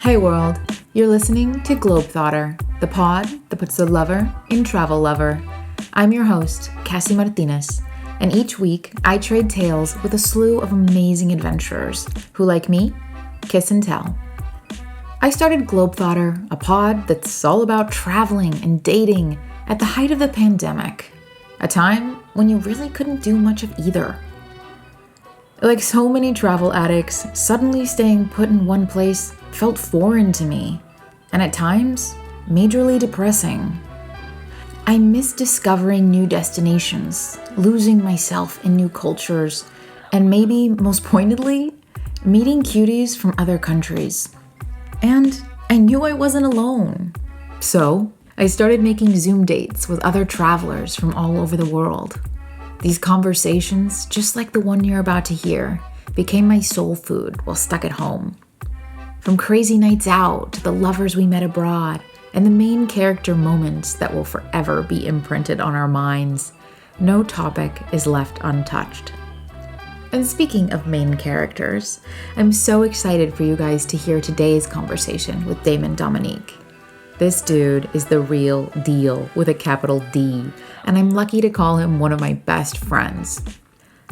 Hey world, you're listening to Globetrotter, the pod that puts the lover in travel lover. I'm your host, Cassy Martinez, and each week I trade tales with a slew of amazing adventurers who, like me, kiss and tell. I started Globetrotter, a pod that's all about traveling and dating at the height of the pandemic, a time when you really couldn't do much of either. Like so many travel addicts, suddenly staying put in one place felt foreign to me, and at times, majorly depressing. I miss discovering new destinations, losing myself in new cultures, and maybe, most pointedly, meeting cuties from other countries. And I knew I wasn't alone. So, I started making Zoom dates with other travelers from all over the world. These conversations, just like the one you're about to hear, became my soul food while stuck at home. From crazy nights out to the lovers we met abroad and the main character moments that will forever be imprinted on our minds, no topic is left untouched. And speaking of main characters, I'm so excited for you guys to hear today's conversation with Damon Dominique. This dude is the real deal with a capital D, and I'm lucky to call him one of my best friends.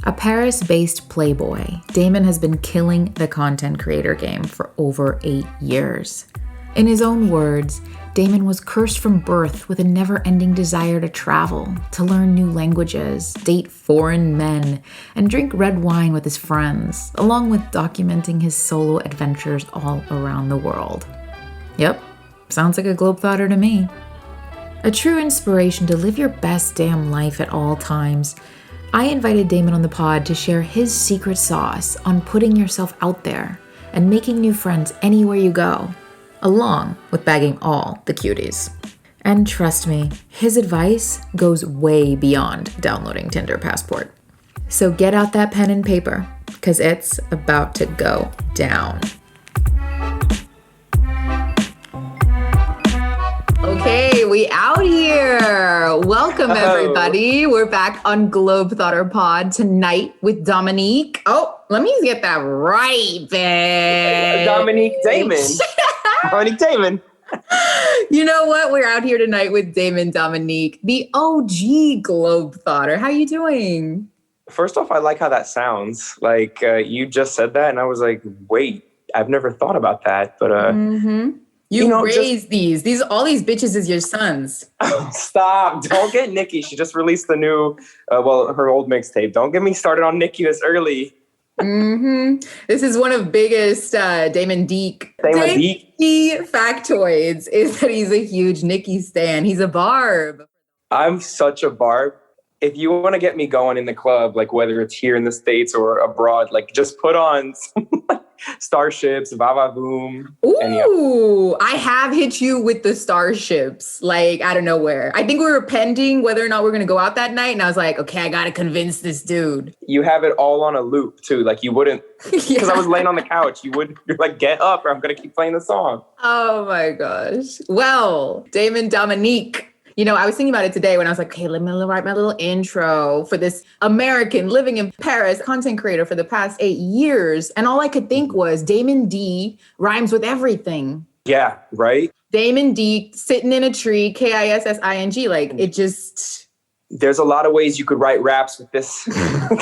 A Paris-based playboy, Damon has been killing the content creator game for over 8 years. In his own words, Damon was cursed from birth with a never-ending desire to travel, to learn new languages, date foreign men, and drink red wine with his friends, along with documenting his solo adventures all around the world. Yep. Sounds like a globetrotter to me. A true inspiration to live your best damn life at all times, I invited Damon on the pod to share his secret sauce on putting yourself out there and making new friends anywhere you go, along with bagging all the cuties. And trust me, his advice goes way beyond downloading Tinder Passport. So get out that pen and paper, because it's about to go down. Okay, we out here. Welcome, everybody. We're back on Globetrotter Pod tonight with Dominique. Oh, let me get that right, babe. Dominique Damon. Dominique Damon. You know what? We're out here tonight with Damon Dominique, the OG Globetrotter. How you doing? First off, I like how that sounds. Like you just said that, and I was like, wait, I've never thought about that. But You raised these. All these bitches is your sons. Stop. Don't get Nikki. She just released the new, her old mixtape. Don't get me started on Nikki this early. This is one of biggest Damon Dominique factoids is that he's a huge Nikki stan. He's a barb. I'm such a barb. If you want to get me going in the club, like whether it's here in the States or abroad, like just put on some, Starships, Vava Boom. Ooh, I have hit you with the Starships, like out of nowhere. I think we were pending whether or not we're going to go out that night. And I was like, okay, I got to convince this dude. You have it all on a loop too. Like you wouldn't, because I was laying on the couch. You're like, get up or I'm going to keep playing the song. Oh my gosh. Well, Damon Dominique. You know, I was thinking about it today when I was like, okay, let me write my little intro for this American living in Paris content creator for the past 8 years. And all I could think was Damon D rhymes with everything. Yeah, right? Damon D sitting in a tree, Kissing. Like it just... There's a lot of ways you could write raps with this.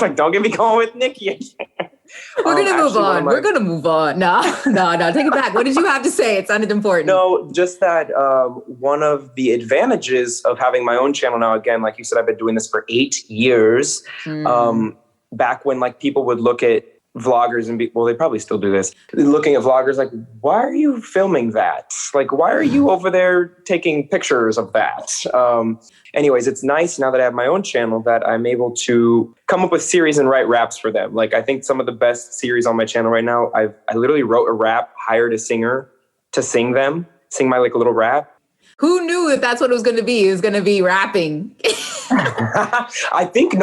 Like, don't get me going with Nikki. We're going to move on. We're going to move on. No, take it back. What did you have to say? It sounded important. No, just that one of the advantages of having my own channel now, again, like you said, I've been doing this for 8 years. Back when like people would look at vloggers and they probably still do this, looking at vloggers like, why are you filming that? Like, why are you over there taking pictures of that? Anyways, it's nice now that I have my own channel that I'm able to come up with series and write raps for them. Like, I think some of the best series on my channel right now, I literally wrote a rap, hired a singer to sing my like a little rap. Who knew that that's what it was going to be? It was going to be rapping. I think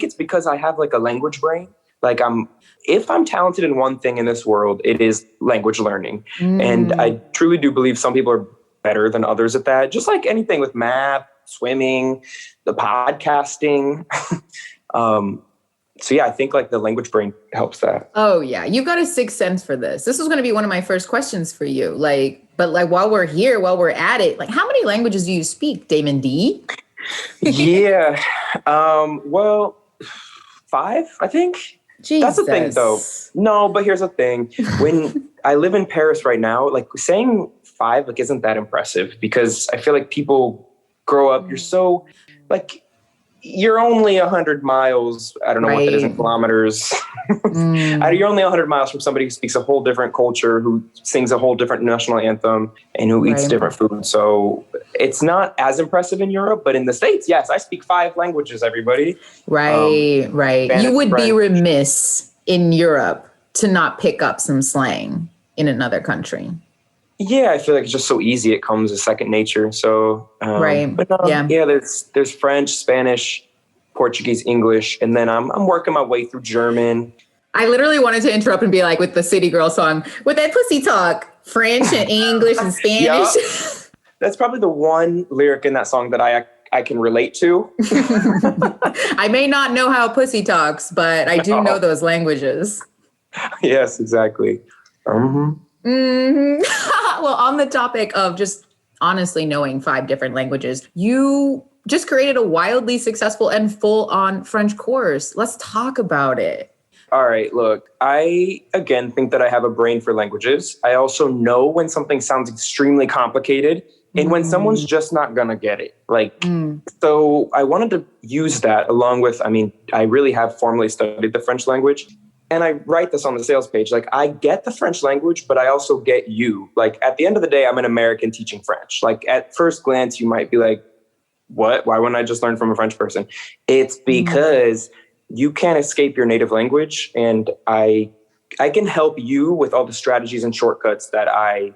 it's because I have like a language brain. Like if I'm talented in one thing in this world, it is language learning. And I truly do believe some people are better than others at that. Just like anything with math, swimming, the podcasting. So yeah, I think like the language brain helps that. Oh yeah. You've got a sixth sense for this. This was going to be one of my first questions for you. But while we're here, while we're at it, like how many languages do you speak, Damon D? Yeah. Well, 5, I think. Jesus. That's the thing though. No, but here's the thing. When I live in Paris right now, like saying 5 like isn't that impressive because I feel like people grow up, you're so like you're only 100 miles. I don't know what that is in kilometers. You're only 100 miles from somebody who speaks a whole different culture, who sings a whole different national anthem, and who eats different food. So it's not as impressive in Europe, but in the States, yes, I speak 5 languages, everybody. Right. Spanish, you would be remiss in Europe to not pick up some slang in another country. Yeah, I feel like it's just so easy. It comes as second nature. So, but there's French, Spanish, Portuguese, English, and then I'm working my way through German. I literally wanted to interrupt and be like with the City Girl song, with that pussy talk, French and English and Spanish. Yep. That's probably the one lyric in that song that I can relate to. I may not know how pussy talks, but I do know those languages. Yes, exactly. Well, on the topic of just honestly knowing 5 different languages, you just created a wildly successful and full-on French course. Let's talk about it. All right, look, I, again, think that I have a brain for languages. I also know when something sounds extremely complicated and when someone's just not going to get it. So I wanted to use that along with, I really have formally studied the French language. And I write this on the sales page. Like, I get the French language, but I also get you. Like, at the end of the day, I'm an American teaching French. Like, at first glance, you might be like, what? Why wouldn't I just learn from a French person? It's because you can't escape your native language. And I can help you with all the strategies and shortcuts that I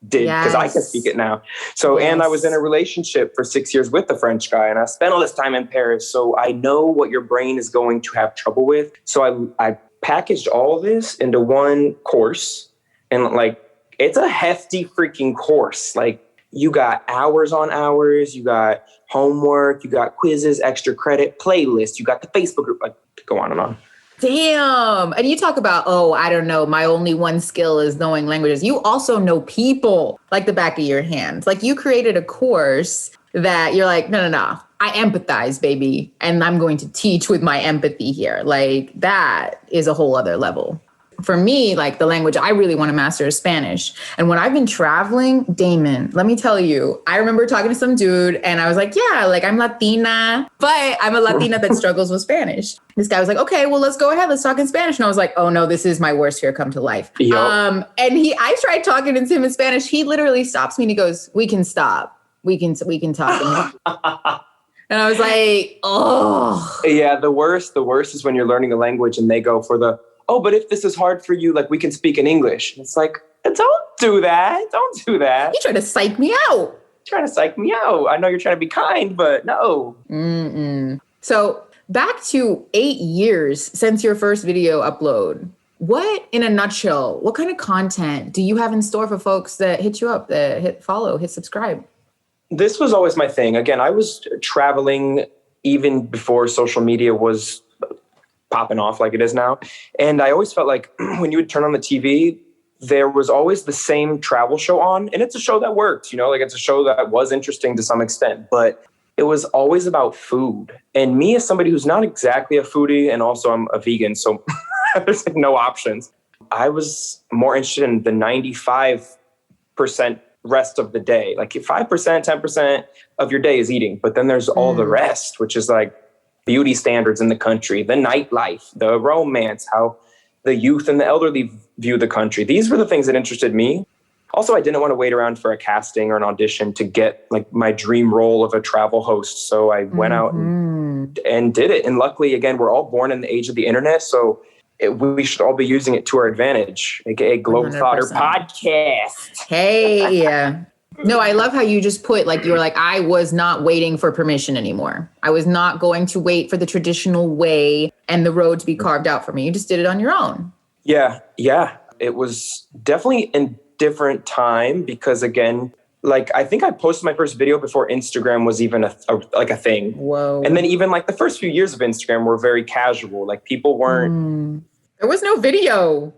did because I can speak it now. So, and I was in a relationship for 6 years with the French guy, and I spent all this time in Paris. So I know what your brain is going to have trouble with. So I packaged all of this into one course, and like, it's a hefty freaking course. Like, you got hours on hours, you got homework, you got quizzes, extra credit, playlist, you got the Facebook group, like, go on and on. Damn. And you talk about, I don't know, my only one skill is knowing languages. You also know people like the back of your hand. Like, you created a course that you're like, no. I empathize, baby. And I'm going to teach with my empathy here. Like, that is a whole other level. For me, like, the language I really want to master is Spanish. And when I've been traveling, Damon, let me tell you, I remember talking to some dude and I was like, yeah, like, I'm Latina, but I'm a Latina that struggles with Spanish. This guy was like, okay, well, let's go ahead. Let's talk in Spanish. And I was like, oh no, this is my worst fear come to life. Yep. I tried talking to him in Spanish. He literally stops me and he goes, we can stop. We can talk. And I was like, oh. Yeah, the worst is when you're learning a language and they go for but if this is hard for you, like, we can speak in English. And it's like, don't do that. Don't do that. You trying to psych me out. I know you're trying to be kind, but no. So back to 8 years since your first video upload. What, in a nutshell, what kind of content do you have in store for folks that hit you up, that hit follow, hit subscribe? This was always my thing. Again, I was traveling even before social media was popping off like it is now. And I always felt like when you would turn on the TV, there was always the same travel show on. And it's a show that worked, like, it's a show that was interesting to some extent, but it was always about food. And me, as somebody who's not exactly a foodie, and also I'm a vegan, so there's like no options. I was more interested in the 95% rest of the day. Like, 5%, 10% of your day is eating, but then there's all the rest, which is like beauty standards in the country, the nightlife, the romance, how the youth and the elderly view the country. These were the things that interested me. Also, I didn't want to wait around for a casting or an audition to get like my dream role of a travel host. So I went out and did it. And luckily, again, we're all born in the age of the internet. So we should all be using it to our advantage, aka Globetrotter podcast. Hey. No, I love how you just put, like, you were like, I was not waiting for permission anymore. I was not going to wait for the traditional way and the road to be carved out for me. You just did it on your own. Yeah. It was definitely a different time because, again, like, I think I posted my first video before Instagram was even a thing. Whoa. And then even like the first few years of Instagram were very casual. Like people weren't. There was no video.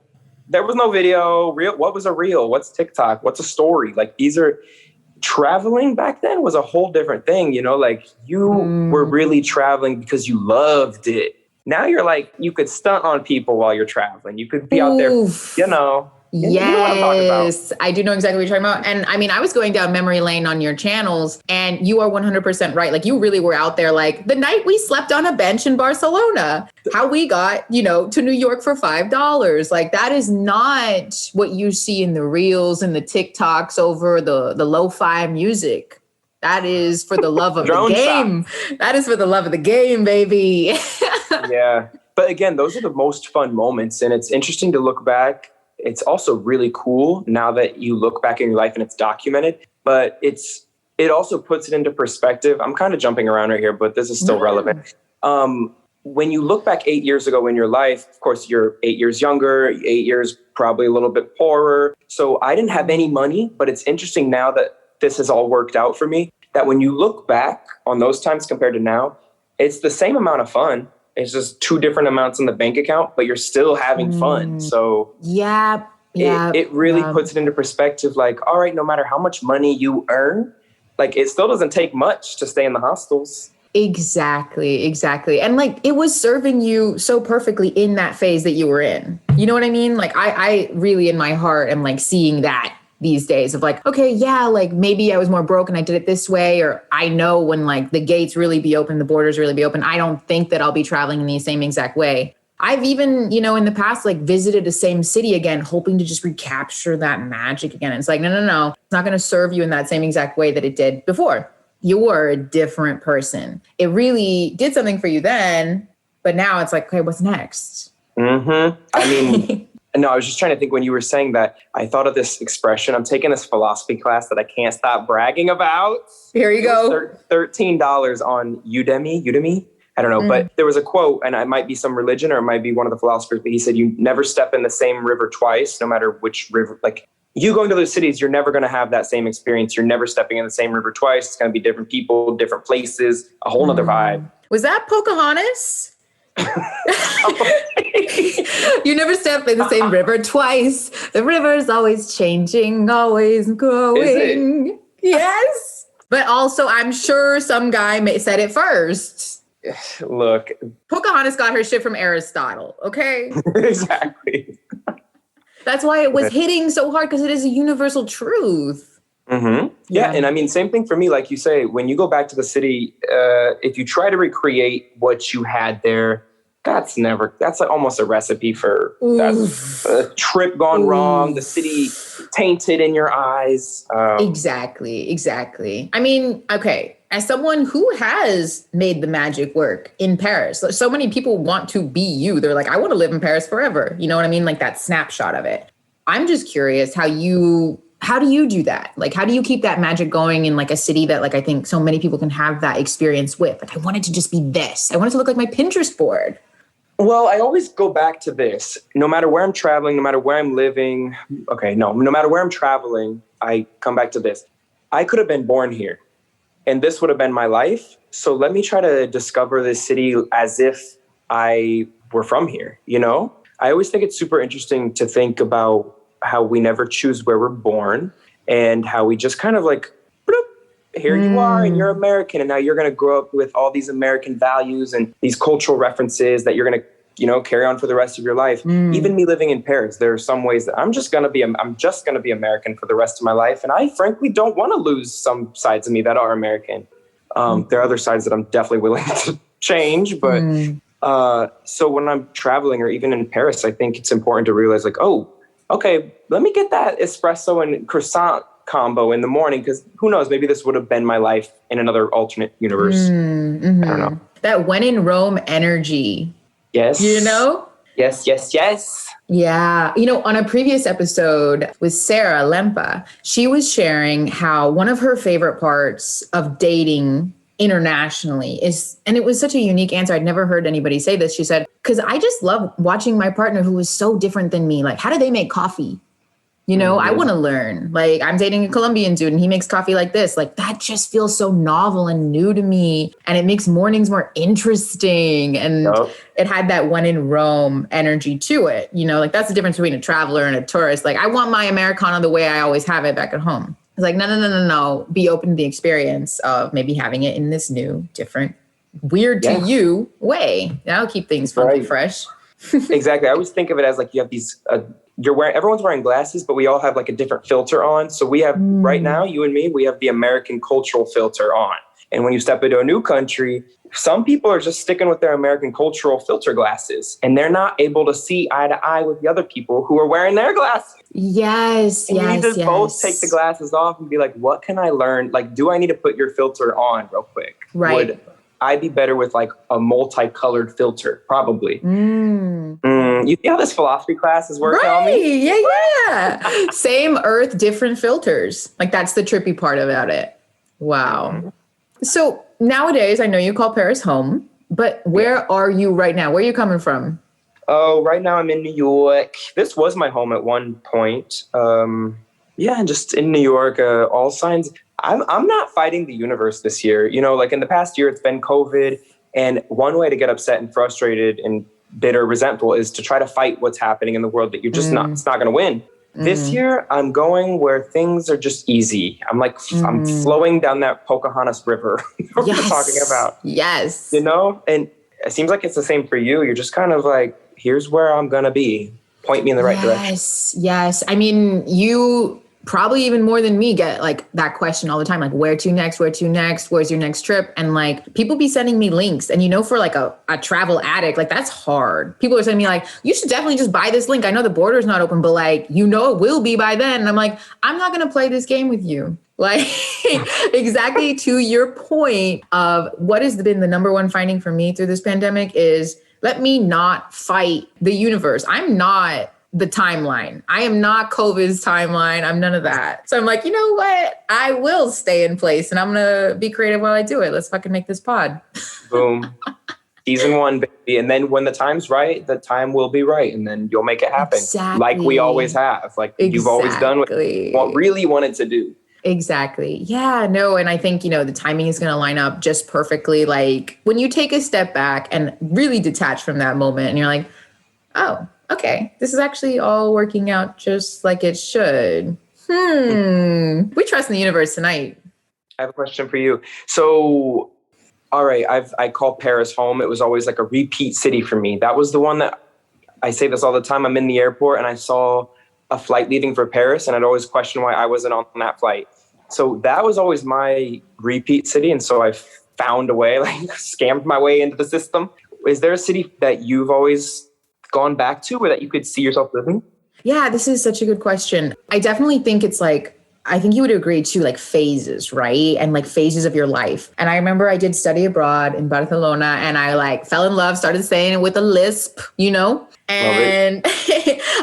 There was no video. What was a reel? What's TikTok? What's a story? Like traveling back then was a whole different thing, you know, like you were really traveling because you loved it. Now you're like, you could stunt on people while you're traveling. You could be out there, you know. Yes, you know what I'm talking about. I do know exactly what you're talking about. And I mean, I was going down memory lane on your channels, and you are 100% right. Like, you really were out there, like the night we slept on a bench in Barcelona, how we got, you know, to New York for $5. Like, that is not what you see in the reels and the TikToks over the lo-fi music. That is for the love of the game. That is for the love of the game, baby. Yeah. But again, those are the most fun moments. And it's interesting to look back. It's also really cool now that you look back in your life and it's documented, but it also puts it into perspective. I'm kind of jumping around right here, but this is still relevant. When you look back 8 years ago in your life, of course, you're 8 years younger, 8 years, probably a little bit poorer. So I didn't have any money, but it's interesting now that this has all worked out for me, that when you look back on those times compared to now, it's the same amount of fun. It's just two different amounts in the bank account, but you're still having fun. So it really puts it into perspective. Like, all right, no matter how much money you earn, like it still doesn't take much to stay in the hostels. Exactly. And like, it was serving you so perfectly in that phase that you were in. You know what I mean? Like, I really in my heart am like seeing that these days of like, okay, yeah, like maybe I was more broke and I did it this way, or I know when like the gates really be open, the borders really be open, I don't think that I'll be traveling in the same exact way. I've even, you know, in the past, like visited the same city again, hoping to just recapture that magic again. And it's like, no, it's not going to serve you in that same exact way that it did before. You were a different person. It really did something for you then, but now it's like, okay, what's next? I mean, no, I was just trying to think when you were saying that, I thought of this expression. I'm taking this philosophy class that I can't stop bragging about. Here you go. $13 on Udemy. I don't know, but there was a quote, and it might be some religion or it might be one of the philosophers, but he said, you never step in the same river twice, no matter which river. Like, you going to those cities, you're never going to have that same experience. You're never stepping in the same river twice. It's going to be different people, different places, a whole nother vibe. Was that Pocahontas? You never step in the same river twice. The river's always changing, always growing. Yes. But also, I'm sure some guy said it first. Look. Pocahontas got her shit from Aristotle, okay? Exactly. That's why it was hitting so hard, because it is a universal truth. Yeah. And I mean, same thing for me. Like you say, when you go back to the city, if you try to recreate what you had there, that's like almost a recipe for a trip gone wrong, the city tainted in your eyes. Exactly. I mean, okay, as someone who has made the magic work in Paris, so many people want to be you. They're like, I want to live in Paris forever. You know what I mean? Like that snapshot of it. I'm just curious how do you do that? Like, how do you keep that magic going in like a city that like, I think so many people can have that experience with? Like, I want it to just be this. I want it to look like my Pinterest board. Well, I always go back to this. No matter where I'm traveling, no matter where I'm living. No matter where I'm traveling, I come back to this. I could have been born here and this would have been my life. So let me try to discover this city as if I were from here. You know, I always think it's super interesting to think about how we never choose where we're born and how we just kind of like, here you are and you're American. And now you're going to grow up with all these American values and these cultural references that you're going to, you know, carry on for the rest of your life. Even me living in Paris, there are some ways that I'm just going to be American for the rest of my life. And I frankly don't want to lose some sides of me that are American. There are other sides that I'm definitely willing to change. But so when I'm traveling or even in Paris, I think it's important to realize like, oh, okay, let me get that espresso and croissant combo in the morning, because who knows, maybe this would have been my life in another alternate universe. I don't know. That when in Rome energy. Yes. You know? Yes. Yeah. You know, on a previous episode with Sarah Lempa, she was sharing how one of her favorite parts of dating internationally is, and it was such a unique answer. I'd never heard anybody say this. She said, because I just love watching my partner who is so different than me. Like, how do they make coffee? You know, I want to learn. Like, I'm dating a Colombian dude and he makes coffee like this. Like, that just feels so novel and new to me. And it makes mornings more interesting. And it had that when in Rome energy to it. You know, like, that's the difference between a traveler and a tourist. Like, I want my Americano the way I always have it back at home. It's like, no. Be open to the experience of maybe having it in this new, different, weird to you way. That'll keep things funky fresh. Exactly. I always think of it as like you have these, everyone's wearing glasses, but we all have like a different filter on. So we have right now, you and me, we have the American cultural filter on. And when you step into a new country, some people are just sticking with their American cultural filter glasses and they're not able to see eye to eye with the other people who are wearing their glasses. Yes. And you need to both take the glasses off and be like, what can I learn? Like, do I need to put your filter on real quick? Right. I'd be better with like a multicolored filter, probably. You see how this philosophy class is working on me? Yeah. Same earth, different filters. Like, that's the trippy part about it. Wow. So nowadays, I know you call Paris home, but where are you right now? Where are you coming from? Oh, right now I'm in New York. This was my home at one point. Just in New York, all signs. I'm not fighting the universe this year. You know, like in the past year, it's been COVID. And one way to get upset and frustrated and bitter, resentful is to try to fight what's happening in the world that you're just it's not going to win. This year, I'm going where things are just easy. I'm like, I'm flowing down that Pocahontas River we're talking about. Yes. You know, and it seems like it's the same for you. You're just kind of like, here's where I'm going to be. Point me in the right direction. Yes. I mean, you probably even more than me get like that question all the time. Like, where to next? Where's your next trip? And like, people be sending me links. And you know, for like a travel addict, like that's hard. People are sending me like, you should definitely just buy this link. I know the border's not open, but like, you know, it will be by then. And I'm like, I'm not going to play this game with you. Like exactly to your point of what has been the number one finding for me through this pandemic is let me not fight the universe. I'm not the timeline. I am not COVID's timeline. I'm none of that. So I'm like, you know what? I will stay in place and I'm going to be creative while I do it. Let's fucking make this pod. Boom. Season 1, baby. And then when the time's right, the time will be right. And then you'll make it happen. Exactly. Like we always have. Like you've always done what you really wanted to do. Exactly. Yeah, no. And I think, you know, the timing is going to line up just perfectly. Like when you take a step back and really detach from that moment and you're like, oh, okay, this is actually all working out just like it should. We trust in the universe tonight. I have a question for you. So, all right, I call Paris home. It was always like a repeat city for me. That was the one that I say this all the time. I'm in the airport and I saw a flight leaving for Paris and I'd always question why I wasn't on that flight. So that was always my repeat city. And so I found a way, like scammed my way into the system. Is there a city that you've always gone back to or that you could see yourself living? Yeah, this is such a good question. I definitely think it's like, I think you would agree too, like phases, right? And like phases of your life. And I remember I did study abroad in Barcelona and I like fell in love, started saying it with a lisp, you know? And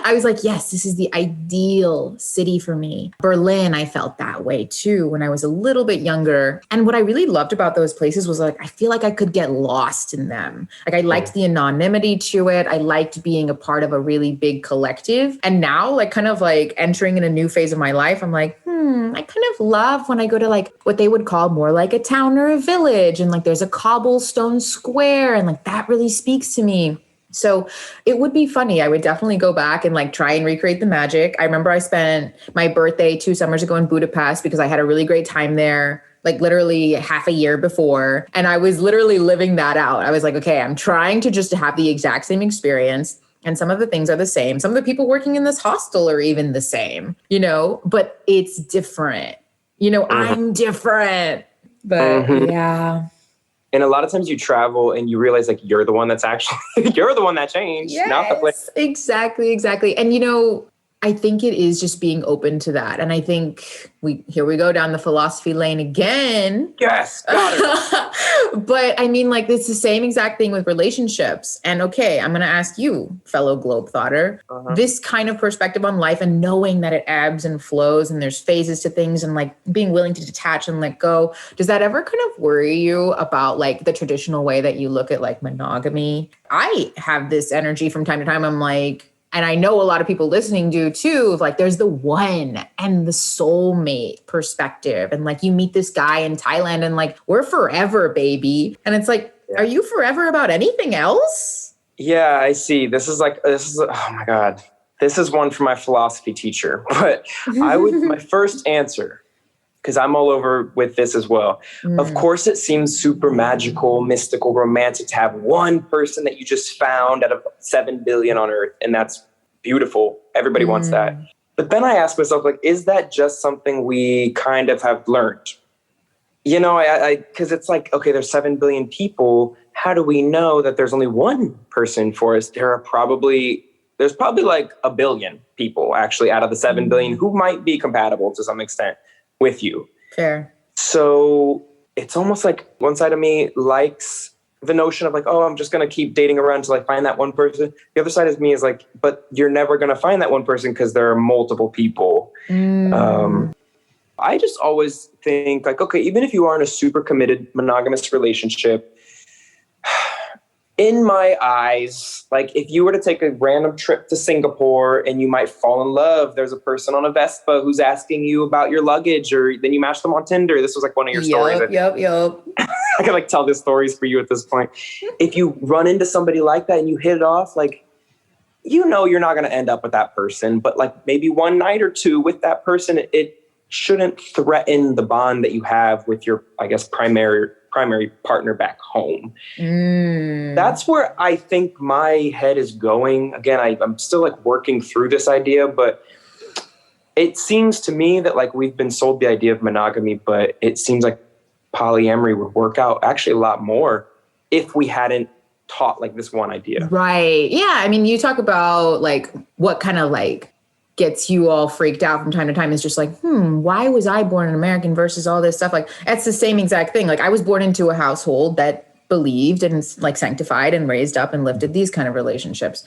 I was like, yes, this is the ideal city for me. Berlin, I felt that way too when I was a little bit younger. And what I really loved about those places was like, I feel like I could get lost in them. Like I liked the anonymity to it. I liked being a part of a really big collective. And now like kind of like entering in a new phase of my life, I'm like, I kind of love when I go to like what they would call more like a town or a village. And like there's a cobblestone square and like that really speaks to me. So it would be funny. I would definitely go back and like try and recreate the magic. I remember I spent my birthday 2 summers ago in Budapest because I had a really great time there, like literally half a year before. And I was literally living that out. I was like, okay, I'm trying to just have the exact same experience. And some of the things are the same. Some of the people working in this hostel are even the same, you know, but it's different. You know, I'm different. But yeah. And a lot of times you travel and you realize like you're the one that's actually, you're the one that changed. Yes, not the place. Exactly. And, you know, I think it is just being open to that. And I think here we go down the philosophy lane again. Yes, got it. But I mean, like, it's the same exact thing with relationships. And okay, I'm going to ask you, fellow globetrotter, this kind of perspective on life and knowing that it ebbs and flows and there's phases to things and like being willing to detach and let go. Does that ever kind of worry you about like the traditional way that you look at like monogamy? I have this energy from time to time. I'm like, and I know a lot of people listening do too, of like there's the one and the soulmate perspective. And like you meet this guy in Thailand and like we're forever, baby. And it's like, are you forever about anything else? Yeah, I see. Oh my God. This is one for my philosophy teacher. But my first answer, because I'm all over with this as well. Of course, it seems super magical, mystical, romantic to have one person that you just found out of 7 billion on Earth. And that's beautiful. Everybody wants that. But then I ask myself, like, is that just something we kind of have learned? You know, because it's like, okay, there's 7 billion people. How do we know that there's only one person for us? There's probably like 1 billion people actually out of the 7 billion who might be compatible to some extent with you. Fair. So it's almost like one side of me likes the notion of like, oh, I'm just going to keep dating around until I find that one person. The other side of me is like, but you're never going to find that one person because there are multiple people. I just always think like, okay, even if you are in a super committed monogamous relationship, in my eyes, like if you were to take a random trip to Singapore and you might fall in love, there's a person on a Vespa who's asking you about your luggage, or then you match them on Tinder. This was like one of your stories. Yep. I could like tell this stories for you at this point. If you run into somebody like that and you hit it off, like, you know, you're not going to end up with that person, but like maybe one night or two with that person, it shouldn't threaten the bond that you have with your, I guess, primary partner back home. That's where I think my head is going. Again, I'm still like working through this idea, but it seems to me that like we've been sold the idea of monogamy, but it seems like polyamory would work out actually a lot more if we hadn't taught like this one idea. Right. Yeah. I mean, you talk about like what kind of like gets you all freaked out from time to time is just like, why was I born an American versus all this stuff? Like, that's the same exact thing. Like, I was born into a household that believed and like sanctified and raised up and lifted these kind of relationships.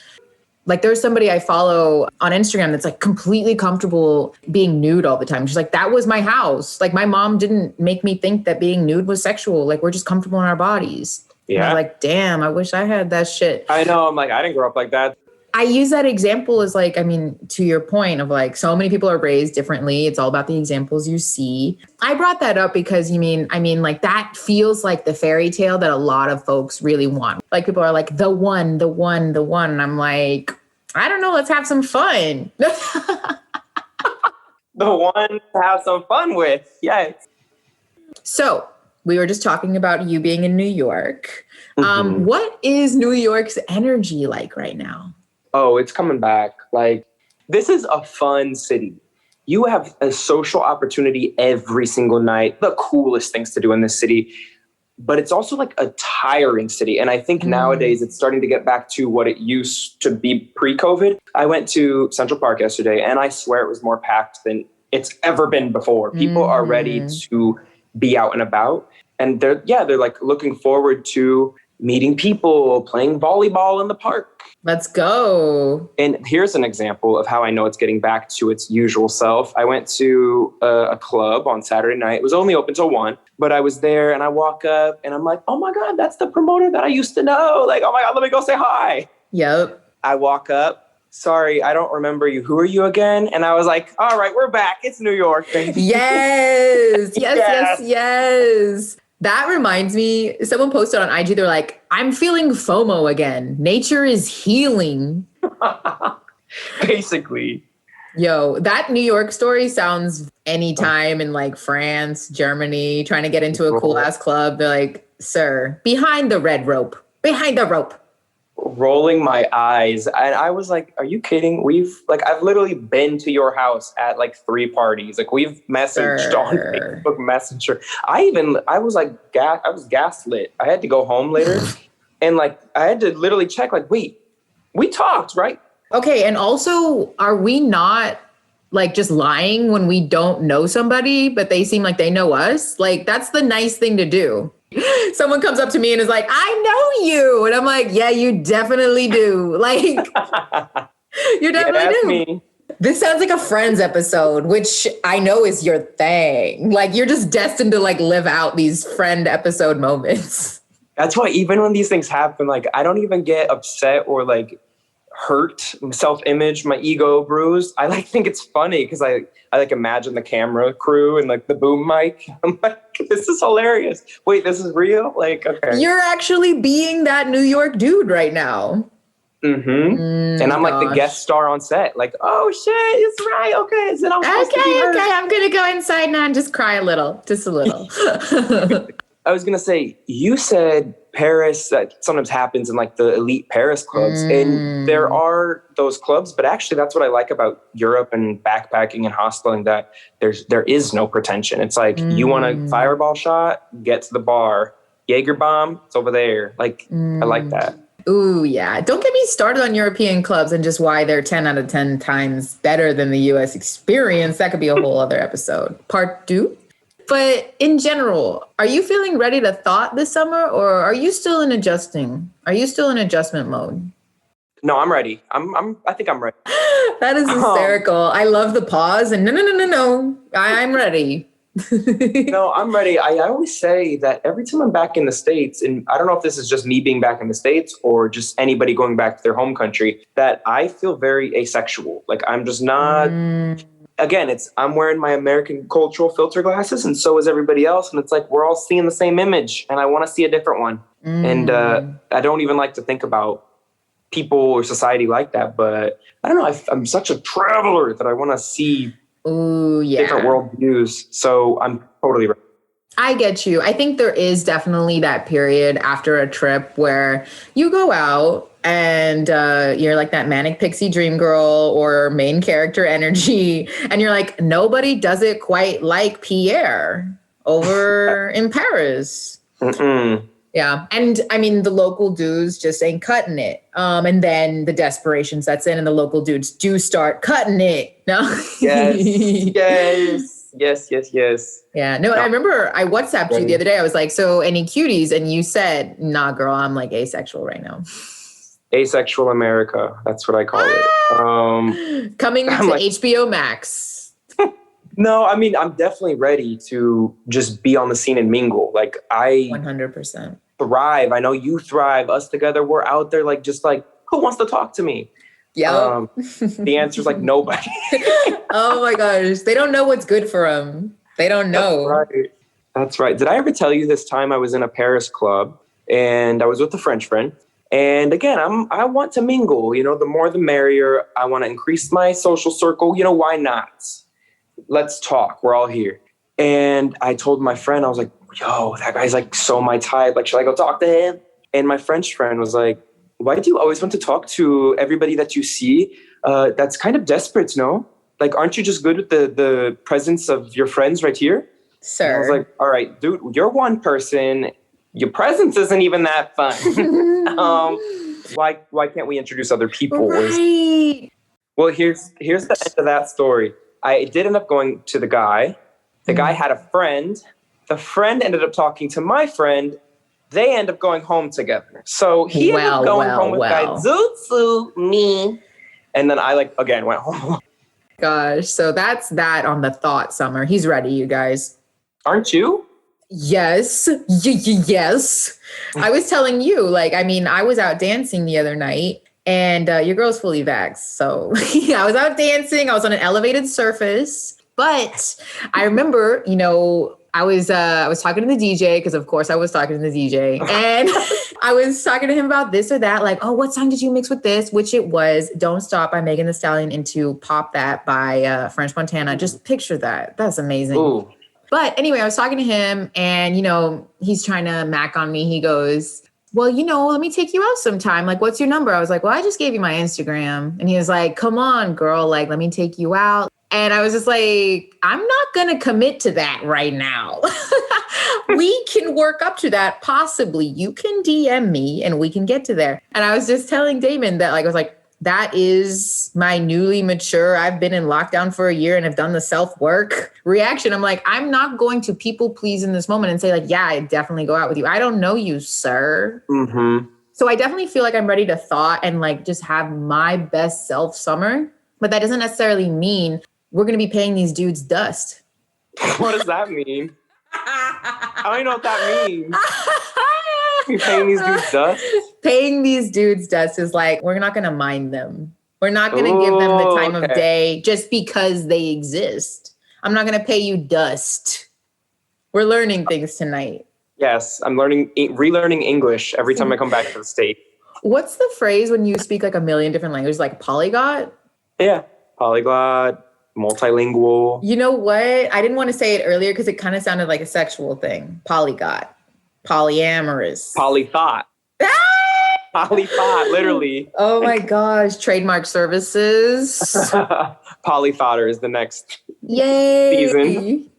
Like, there's somebody I follow on Instagram that's like completely comfortable being nude all the time. She's like, that was my house. Like, my mom didn't make me think that being nude was sexual. Like, we're just comfortable in our bodies. Yeah. And I'm like, damn, I wish I had that shit. I know. I'm like, I didn't grow up like that. I use that example as like, I mean, to your point of like, so many people are raised differently. It's all about the examples you see. I brought that up because I mean, like that feels like the fairy tale that a lot of folks really want. Like people are like, the one. And I'm like, I don't know, let's have some fun. The one to have some fun with. Yes. So we were just talking about you being in New York. What is New York's energy like right now? Oh, it's coming back. Like, this is a fun city. You have a social opportunity every single night, the coolest things to do in this city. But it's also like a tiring city. And I think nowadays it's starting to get back to what it used to be pre-COVID. I went to Central Park yesterday and I swear it was more packed than it's ever been before. People are ready to be out and about. And they're like looking forward to meeting people, playing volleyball in the park. Let's go. And here's an example of how I know it's getting back to its usual self. I went to a club on Saturday night. It was only open till 1, but I was there and I walk up and I'm like, oh my God, that's the promoter that I used to know. Like, oh my God, let me go say hi. Yep. I walk up. Sorry, I don't remember you. Who are you again? And I was like, all right, we're back. It's New York. Yes. Yes. That reminds me, someone posted on IG, they're like, I'm feeling FOMO again. Nature is healing. Basically. Yo, that New York story sounds anytime in like France, Germany, trying to get into a cool ass club. They're like, sir, behind the red rope, behind the rope. Rolling my eyes. And I was like, are you kidding? I've literally been to your house at like 3 parties. Like we've messaged on Facebook Messenger. I was gaslit. I had to go home later and like, I had to literally check like, wait, we talked, right? Okay. And also, are we not like just lying when we don't know somebody, but they seem like they know us? Like, that's the nice thing to do. Someone comes up to me and is like, I know you. And I'm like, yeah, you definitely do. Like, you definitely do. Me. This sounds like a Friends episode, which I know is your thing. Like, you're just destined to like live out these friend episode moments. That's why even when these things happen, like, I don't even get upset or like hurt, self-image, my ego bruised. I like think it's funny because I like imagine the camera crew and like the boom mic. I'm like, this is hilarious. Wait, this is real? Like, okay. You're actually being that New York dude right now. Mm-hmm. And I'm like the guest star on set. Like, oh shit, it's right. Okay, is it? Okay. I'm gonna go inside now and just cry a little, just a little. I was gonna say, you said Paris, that sometimes happens in like the elite Paris clubs, and there are those clubs, but actually that's what I like about Europe and backpacking and hosteling, that there is no pretension. It's like, you want a fireball shot, get to the bar. Jaeger bomb, it's over there. Like, I like that. Ooh, yeah. Don't get me started on European clubs and just why they're 10 out of 10 times better than the US experience. That could be a whole other episode. Part 2. But in general, are you feeling ready to thought this summer, or are you still in adjusting? Are you still in adjustment mode? No, I'm ready. I think I'm ready. That is hysterical. I love the pause and no. I'm ready. No, I'm ready. I always say that every time I'm back in the States, and I don't know if this is just me being back in the States or just anybody going back to their home country, that I feel very asexual. Like, I'm just not, again, I'm wearing my American cultural filter glasses, and so is everybody else. And it's like, we're all seeing the same image and I want to see a different one. And I don't even like to think about people or society like that. But I don't know. I'm such a traveler that I want to see different world views. So I'm totally ready. I get you. I think there is definitely that period after a trip where you go out and you're like that manic pixie dream girl or main character energy. And you're like, nobody does it quite like Pierre over in Paris. Yeah. And I mean, the local dudes just ain't cutting it. And then the desperation sets in and the local dudes do start cutting it. No? Yes. Yeah. No, I remember I WhatsApped you the other day. I was like, so any cuties? And you said, nah, girl, I'm like asexual right now. Asexual America. That's what I call it. Coming to HBO Max. No, I mean, I'm definitely ready to just be on the scene and mingle. Like, I 100% thrive. I know you thrive. Us together, we're out there like, just like, who wants to talk to me? Yeah. The answer is like nobody. Oh my gosh. They don't know what's good for them. They don't know. That's right. Did I ever tell you this time I was in a Paris club and I was with a French friend? And again, I want to mingle, the more the merrier. I want to increase my social circle. Why not? Let's talk. We're all here. And I told my friend, I was like, yo, that guy's like so my type. Like, should I go talk to him? And my French friend was like, why do you always want to talk to everybody that you see? That's kind of desperate, no? Like, aren't you just good with the presence of your friends right here? Sir. And I was like, all right, dude, you're one person. Your presence isn't even that fun. Why can't we introduce other people? Right. Well, here's the end of that story. I did end up going to the guy. The guy had a friend. The friend ended up talking to my friend. They end up going home together. So he ended up going home with guy Zootsu, me. And then I again went home. Gosh, so that's that on the thought summer. He's ready, you guys. Aren't you? Yes. Yes. I was telling you, I was out dancing the other night. And your girl's fully vaxxed. So I was out dancing. I was on an elevated surface. But I remember, I was talking to the DJ because, of course, I was talking to the DJ. And I was talking to him about this or that. Like, oh, what song did you mix with this? Which it was Don't Stop by Megan Thee Stallion into Pop That by French Montana. Just picture that. That's amazing. Ooh. But anyway, I was talking to him and, he's trying to mac on me. He goes, well, let me take you out sometime. Like, what's your number? I was like, well, I just gave you my Instagram. And he was like, come on, girl. Like, let me take you out. And I was just like, I'm not going to commit to that right now. We can work up to that. Possibly you can DM me and we can get to there. And I was just telling Damon that I was like, that is my newly mature, I've been in lockdown for a year and have done the self-work reaction. I'm like, I'm not going to people please in this moment and say yeah, I definitely go out with you. I don't know you, sir. Mm-hmm. So I definitely feel like I'm ready to thought and just have my best self summer. But that doesn't necessarily mean we're going to be paying these dudes dust. What does that mean? I don't even know what that means. You're paying these dudes dust? Paying these dudes dust is like, we're not going to mind them. We're not going to give them the time of day just because they exist. I'm not going to pay you dust. We're learning things tonight. Yes, I'm relearning English every time I come back to the States. What's the phrase when you speak like a million different languages, like polyglot? Yeah, polyglot, multilingual. You know what? I didn't want to say it earlier because it kind of sounded like a sexual thing. Polyglot, polyamorous. Polythought. Polythought, literally. Oh my gosh, trademark services. Polythotter is the next season.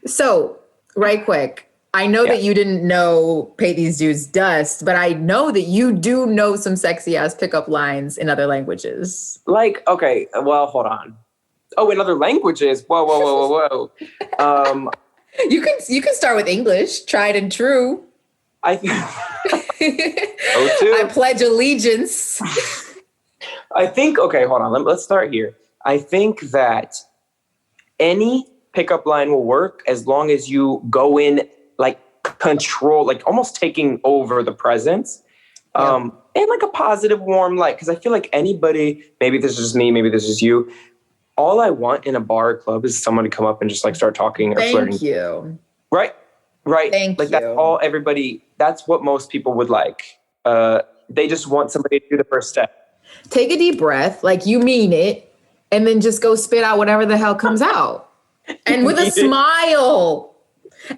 So, right quick. I know that you didn't know pay these dudes dust, but I know that you do know some sexy ass pickup lines in other languages. Like, okay, well, hold on. Oh, in other languages? Whoa. You can start with English, tried and true. I pledge allegiance. I think, okay, hold on. Let's start here. I think that any pickup line will work as long as you go in like control, like almost taking over the presence, and like a positive, warm light. Because I feel like anybody, maybe this is just me, maybe this is you. All I want in a bar or club is someone to come up and just like start talking or flirting. Thank you. Right. Thank you. That's all everybody. That's what most people would like. They just want somebody to do the first step. Take a deep breath, like you mean it, and then just go spit out whatever the hell comes out, and with a smile.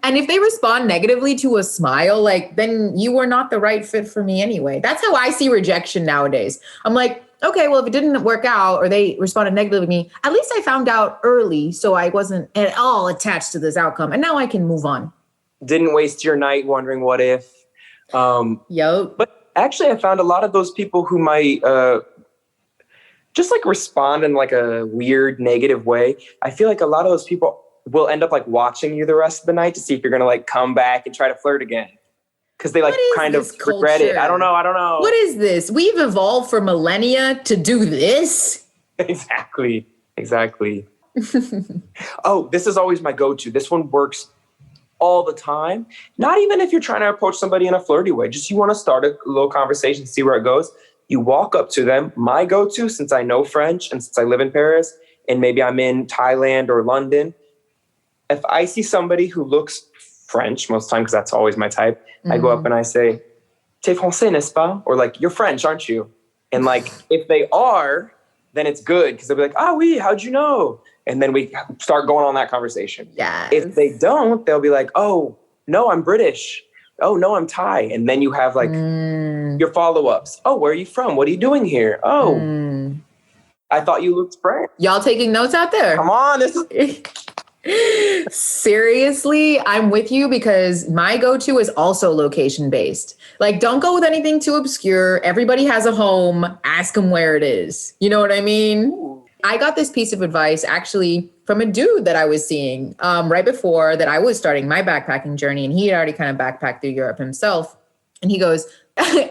And if they respond negatively to a smile, like, then you were not the right fit for me anyway. That's how I see rejection nowadays. I'm like, okay, well, if it didn't work out or they responded negatively to me, at least I found out early so I wasn't at all attached to this outcome. And now I can move on. Didn't waste your night wondering what if. Yep. But actually, I found a lot of those people who might just like respond in like a weird negative way. I feel like a lot of those people will end up like watching you the rest of the night to see if you're going to like come back and try to flirt again. Because they like kind of regret it. I don't know. What is this? We've evolved for millennia to do this. Exactly. Oh, this is always my go-to. This one works all the time. Not even if you're trying to approach somebody in a flirty way. Just you want to start a little conversation, see where it goes. You walk up to them. My go-to, since I know French and since I live in Paris and maybe I'm in Thailand or London, if I see somebody who looks French, most of the time, because that's always my type, I go up and I say, "T'es français, n'est-ce pas?" Or like, "You're French, aren't you?" And like, if they are, then it's good because they'll be like, "Ah, oui, how'd you know?" And then we start going on that conversation. Yes. If they don't, they'll be like, "Oh, no, I'm British. Oh, no, I'm Thai." And then you have like your follow-ups. "Oh, where are you from? What are you doing here? Oh, I thought you looked French." Y'all taking notes out there? Come on, this is... Seriously, I'm with you because my go-to is also location-based. Like, don't go with anything too obscure. Everybody has a home. Ask them where it is. You know what I mean? Ooh. I got this piece of advice actually from a dude that I was seeing right before that I was starting my backpacking journey, and he had already kind of backpacked through Europe himself. And he goes,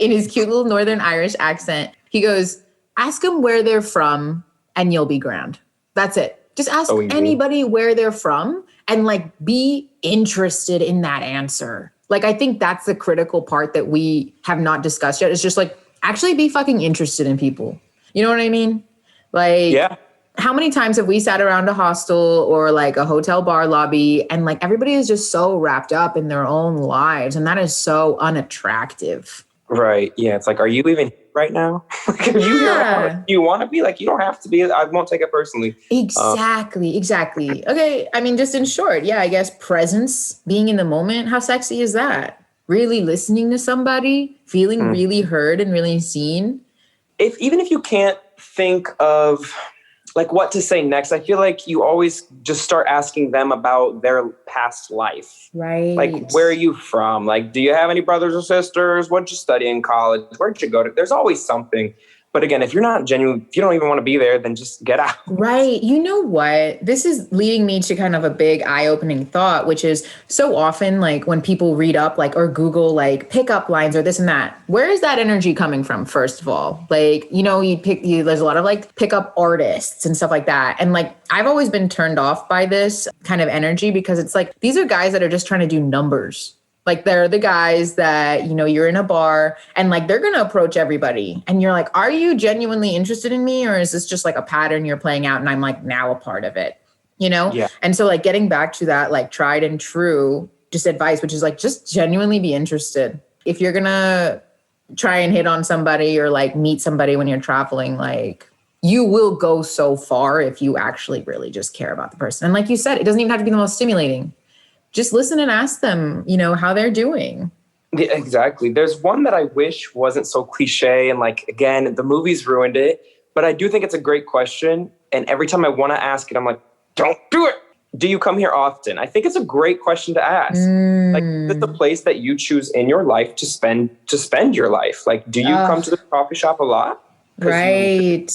in his cute little Northern Irish accent, he goes, "Ask them where they're from and you'll be grand." That's it. Just ask anybody where they're from and like be interested in that answer. Like, I think that's the critical part that we have not discussed yet. It's just like, actually be fucking interested in people. You know what I mean? Like, how many times have we sat around a hostel or like a hotel bar lobby and like everybody is just so wrapped up in their own lives, and that is so unattractive. Right. Yeah. It's like, are you even right now? Like, if you here, you want to be, like, you don't have to be. I won't take it personally. Exactly. Okay. I mean, just in short, I guess presence, being in the moment. How sexy is that? Really listening to somebody, feeling really heard and really seen. Even if you can't think of like what to say next, I feel like you always just start asking them about their past life. Right. Like, where are you from? Like, do you have any brothers or sisters? What did you study in college? Where did you go to? There's always something. But again, if you're not genuine, if you don't even want to be there, then just get out. Right. You know what? This is leading me to kind of a big eye-opening thought, which is so often like when people read up like or Google like pickup lines or this and that, where is that energy coming from? First of all, like, you know, there's a lot of like pickup artists and stuff like that. And like, I've always been turned off by this kind of energy because it's like, these are guys that are just trying to do numbers. Like they're the guys that, you know, you're in a bar and like they're going to approach everybody. And you're like, are you genuinely interested in me? Or is this just like a pattern you're playing out and I'm like now a part of it, you know? Yeah. And so like getting back to that, like tried and true, just advice, which is like, just genuinely be interested. If you're going to try and hit on somebody or like meet somebody when you're traveling, like you will go so far if you actually really just care about the person. And like you said, it doesn't even have to be the most stimulating. Just listen and ask them, you know, how they're doing. Yeah, exactly. There's one that I wish wasn't so cliche. And like, again, the movies ruined it. But I do think it's a great question. And every time I want to ask it, I'm like, don't do it. Do you come here often? I think it's a great question to ask. Like, is it the place that you choose in your life to spend your life? Like, do you come to the coffee shop a lot? Right.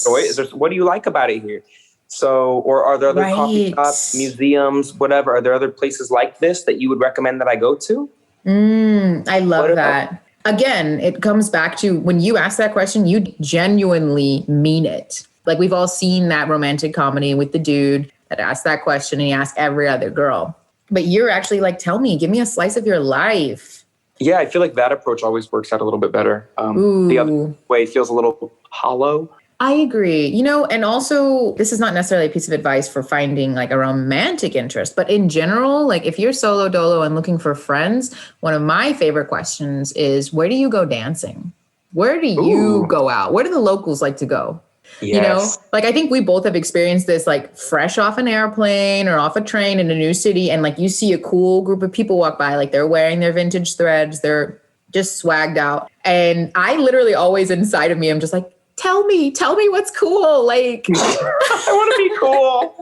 What do you like about it here? So, or are there other coffee shops, museums, whatever? Are there other places like this that you would recommend that I go to? I love that. Again, it comes back to when you ask that question, you genuinely mean it. Like we've all seen that romantic comedy with the dude that asked that question and he asked every other girl. But you're actually like, tell me, give me a slice of your life. Yeah, I feel like that approach always works out a little bit better. The other way feels a little hollow. I agree. You know, and also this is not necessarily a piece of advice for finding like a romantic interest, but in general, like if you're solo dolo and looking for friends, one of my favorite questions is, where do you go dancing? Where do you go out? Where do the locals like to go? Yes. You know, like I think we both have experienced this, like fresh off an airplane or off a train in a new city. And like you see a cool group of people walk by, like they're wearing their vintage threads. They're just swagged out. And I literally always inside of me, I'm just like, tell me what's cool. Like, I want to be cool.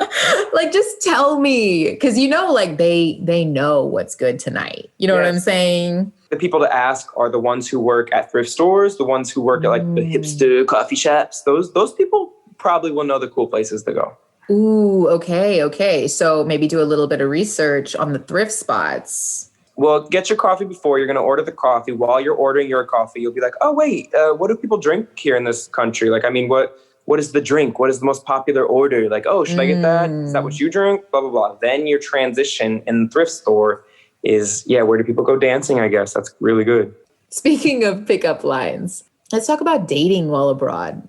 Like, just tell me. Cause you know, like they know what's good tonight. You know what I'm saying? The people to ask are the ones who work at thrift stores, the ones who work at like the hipster coffee shops. Those people probably will know the cool places to go. Ooh, okay. So maybe do a little bit of research on the thrift spots. Well, get your coffee before you're going to order the coffee. While you're ordering your coffee, you'll be like, oh, wait, what do people drink here in this country? Like, I mean, what is the drink? What is the most popular order? Like, oh, should I get that? Is that what you drink? Blah, blah, blah. Then your transition in the thrift store is, where do people go dancing? I guess that's really good. Speaking of pickup lines, let's talk about dating while abroad.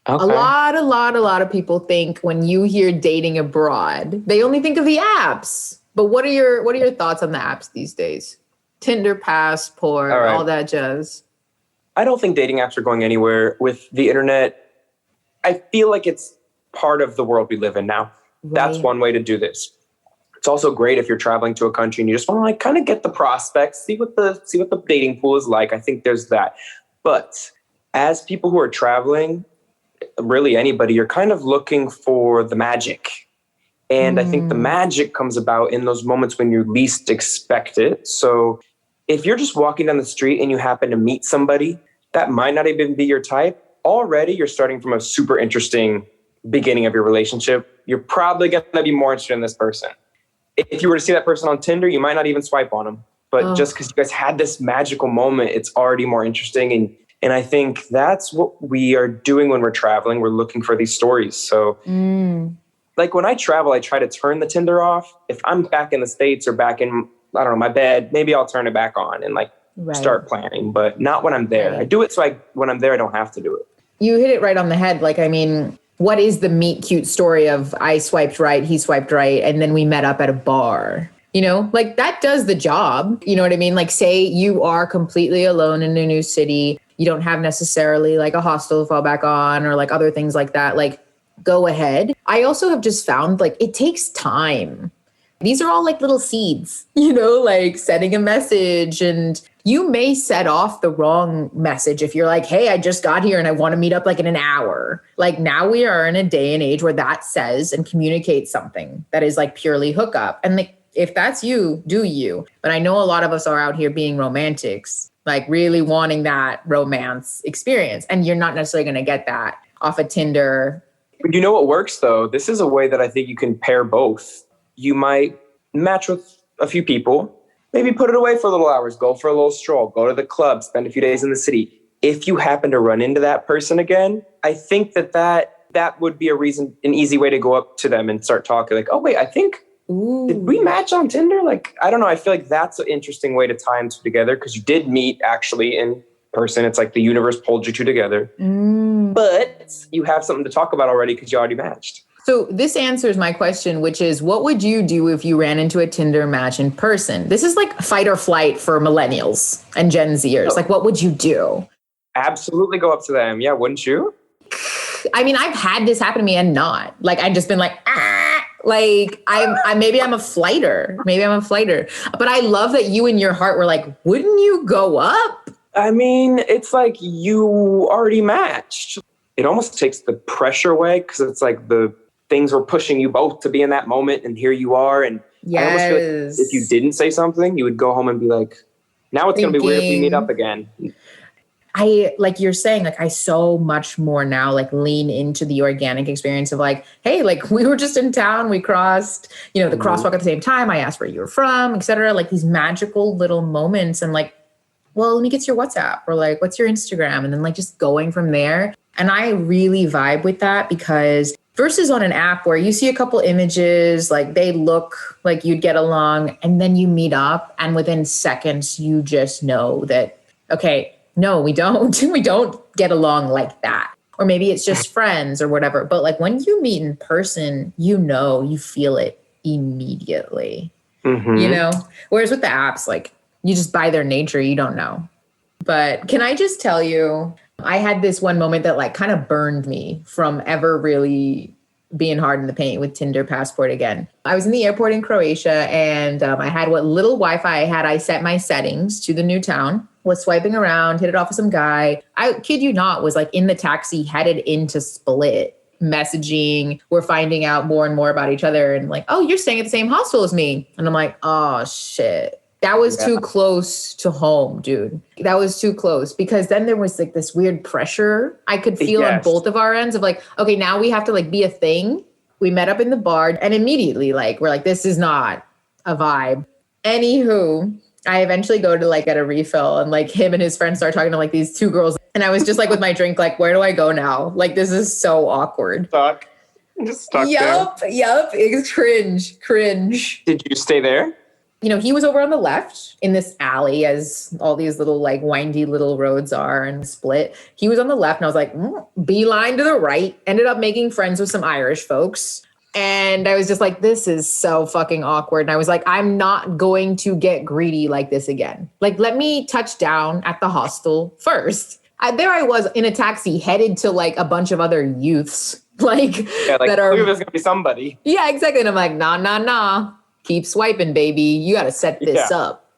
Okay. A lot of people think when you hear dating abroad, they only think of the apps. But what are your thoughts on the apps these days? Tinder Passport, all that jazz. I don't think dating apps are going anywhere with the internet. I feel like it's part of the world we live in now. Right. That's one way to do this. It's also great if you're traveling to a country and you just want to like kind of get the prospects, see what the dating pool is like. I think there's that. But as people who are traveling, really anybody, you're kind of looking for the magic. And I think the magic comes about in those moments when you least expect it. So if you're just walking down the street and you happen to meet somebody that might not even be your type, already you're starting from a super interesting beginning of your relationship. You're probably going to be more interested in this person. If you were to see that person on Tinder, you might not even swipe on them. But just because you guys had this magical moment, it's already more interesting. And I think that's what we are doing when we're traveling. We're looking for these stories. So like when I travel, I try to turn the Tinder off. If I'm back in the States or back in, I don't know, my bed, maybe I'll turn it back on and like start planning, but not when I'm there. I do it so when I'm there, I don't have to do it. You hit it right on the head. Like, I mean, what is the meet cute story of I swiped right, he swiped right, and then we met up at a bar? You know, like that does the job. You know what I mean? Like say you are completely alone in a new city. You don't have necessarily like a hostel to fall back on or like other things like that. Like go ahead. I also have just found like it takes time. These are all like little seeds, you know, like sending a message, and you may set off the wrong message if you're like, hey, I just got here and I want to meet up like in an hour. Like now we are in a day and age where that says and communicates something that is like purely hookup. And like, if that's you, do you. But I know a lot of us are out here being romantics, like really wanting that romance experience. And you're not necessarily going to get that off of Tinder. You know what works though? This is a way that I think you can pair both. You might match with a few people, maybe put it away for a little hours, go for a little stroll, go to the club, spend a few days in the city. If you happen to run into that person again, I think that would be an easy way to go up to them and start talking like, oh, wait, I think Ooh. Did we match on Tinder? Like, I don't know. I feel like that's an interesting way to tie them two together because you did meet actually in person. It's like the universe pulled you two together. But you have something to talk about already because you already matched. So this answers my question, which is, what would you do if you ran into a Tinder match in person? This is like fight or flight for millennials and Gen Zers. Like, what would you do? Absolutely go up to them. Yeah, wouldn't you? I mean, I've had this happen to me and not. Like, I've just been like, like maybe I'm a flighter. But I love that you in your heart were like, wouldn't you go up? I mean, it's like you already matched. It almost takes the pressure away because it's like the things were pushing you both to be in that moment, and here you are. And I almost feel like if you didn't say something, you would go home and be like, now it's going to be weird if we meet up again. I, like you're saying, like I so much more now, like lean into the organic experience of like, hey, like we were just in town, we crossed, you know, the crosswalk at the same time. I asked where you were from, et cetera. Like these magical little moments and like, well, let me get your WhatsApp or like, what's your Instagram? And then like just going from there. And I really vibe with that because versus on an app where you see a couple images, like they look like you'd get along and then you meet up and within seconds, you just know that, okay, no, we don't. We don't get along like that. Or maybe it's just friends or whatever. But like when you meet in person, you know, you feel it immediately, you know, whereas with the apps, like you just by their nature, you don't know. But can I just tell you, I had this one moment that like kind of burned me from ever really being hard in the paint with Tinder Passport again. I was in the airport in Croatia and I had what little Wi-Fi I had. I set my settings to the new town, was swiping around, hit it off with some guy. I kid you not, was like in the taxi headed into Split, messaging. We're finding out more and more about each other and like, oh, you're staying at the same hostel as me. And I'm like, oh shit. That was too close to home, dude. That was too close because then there was like this weird pressure I could feel on both of our ends of like, okay, now we have to like be a thing. We met up in the bar and immediately like, we're like, this is not a vibe. Anywho, I eventually go to like get a refill and like him and his friends start talking to like these two girls. And I was just like with my drink, like, where do I go now? Like, this is so awkward. Stuck. Just stuck there. Yep. It's cringe. Did you stay there? You know, he was over on the left in this alley as all these little like windy little roads are and Split. He was on the left and I was like, beeline to the right. Ended up making friends with some Irish folks. And I was just like, this is so fucking awkward. And I was like, I'm not going to get greedy like this again. Like, let me touch down at the hostel first. There I was in a taxi headed to like a bunch of other youths. Like that are, there's going to be somebody. Yeah, exactly. And I'm like, nah. Keep swiping, baby. You got to set this up.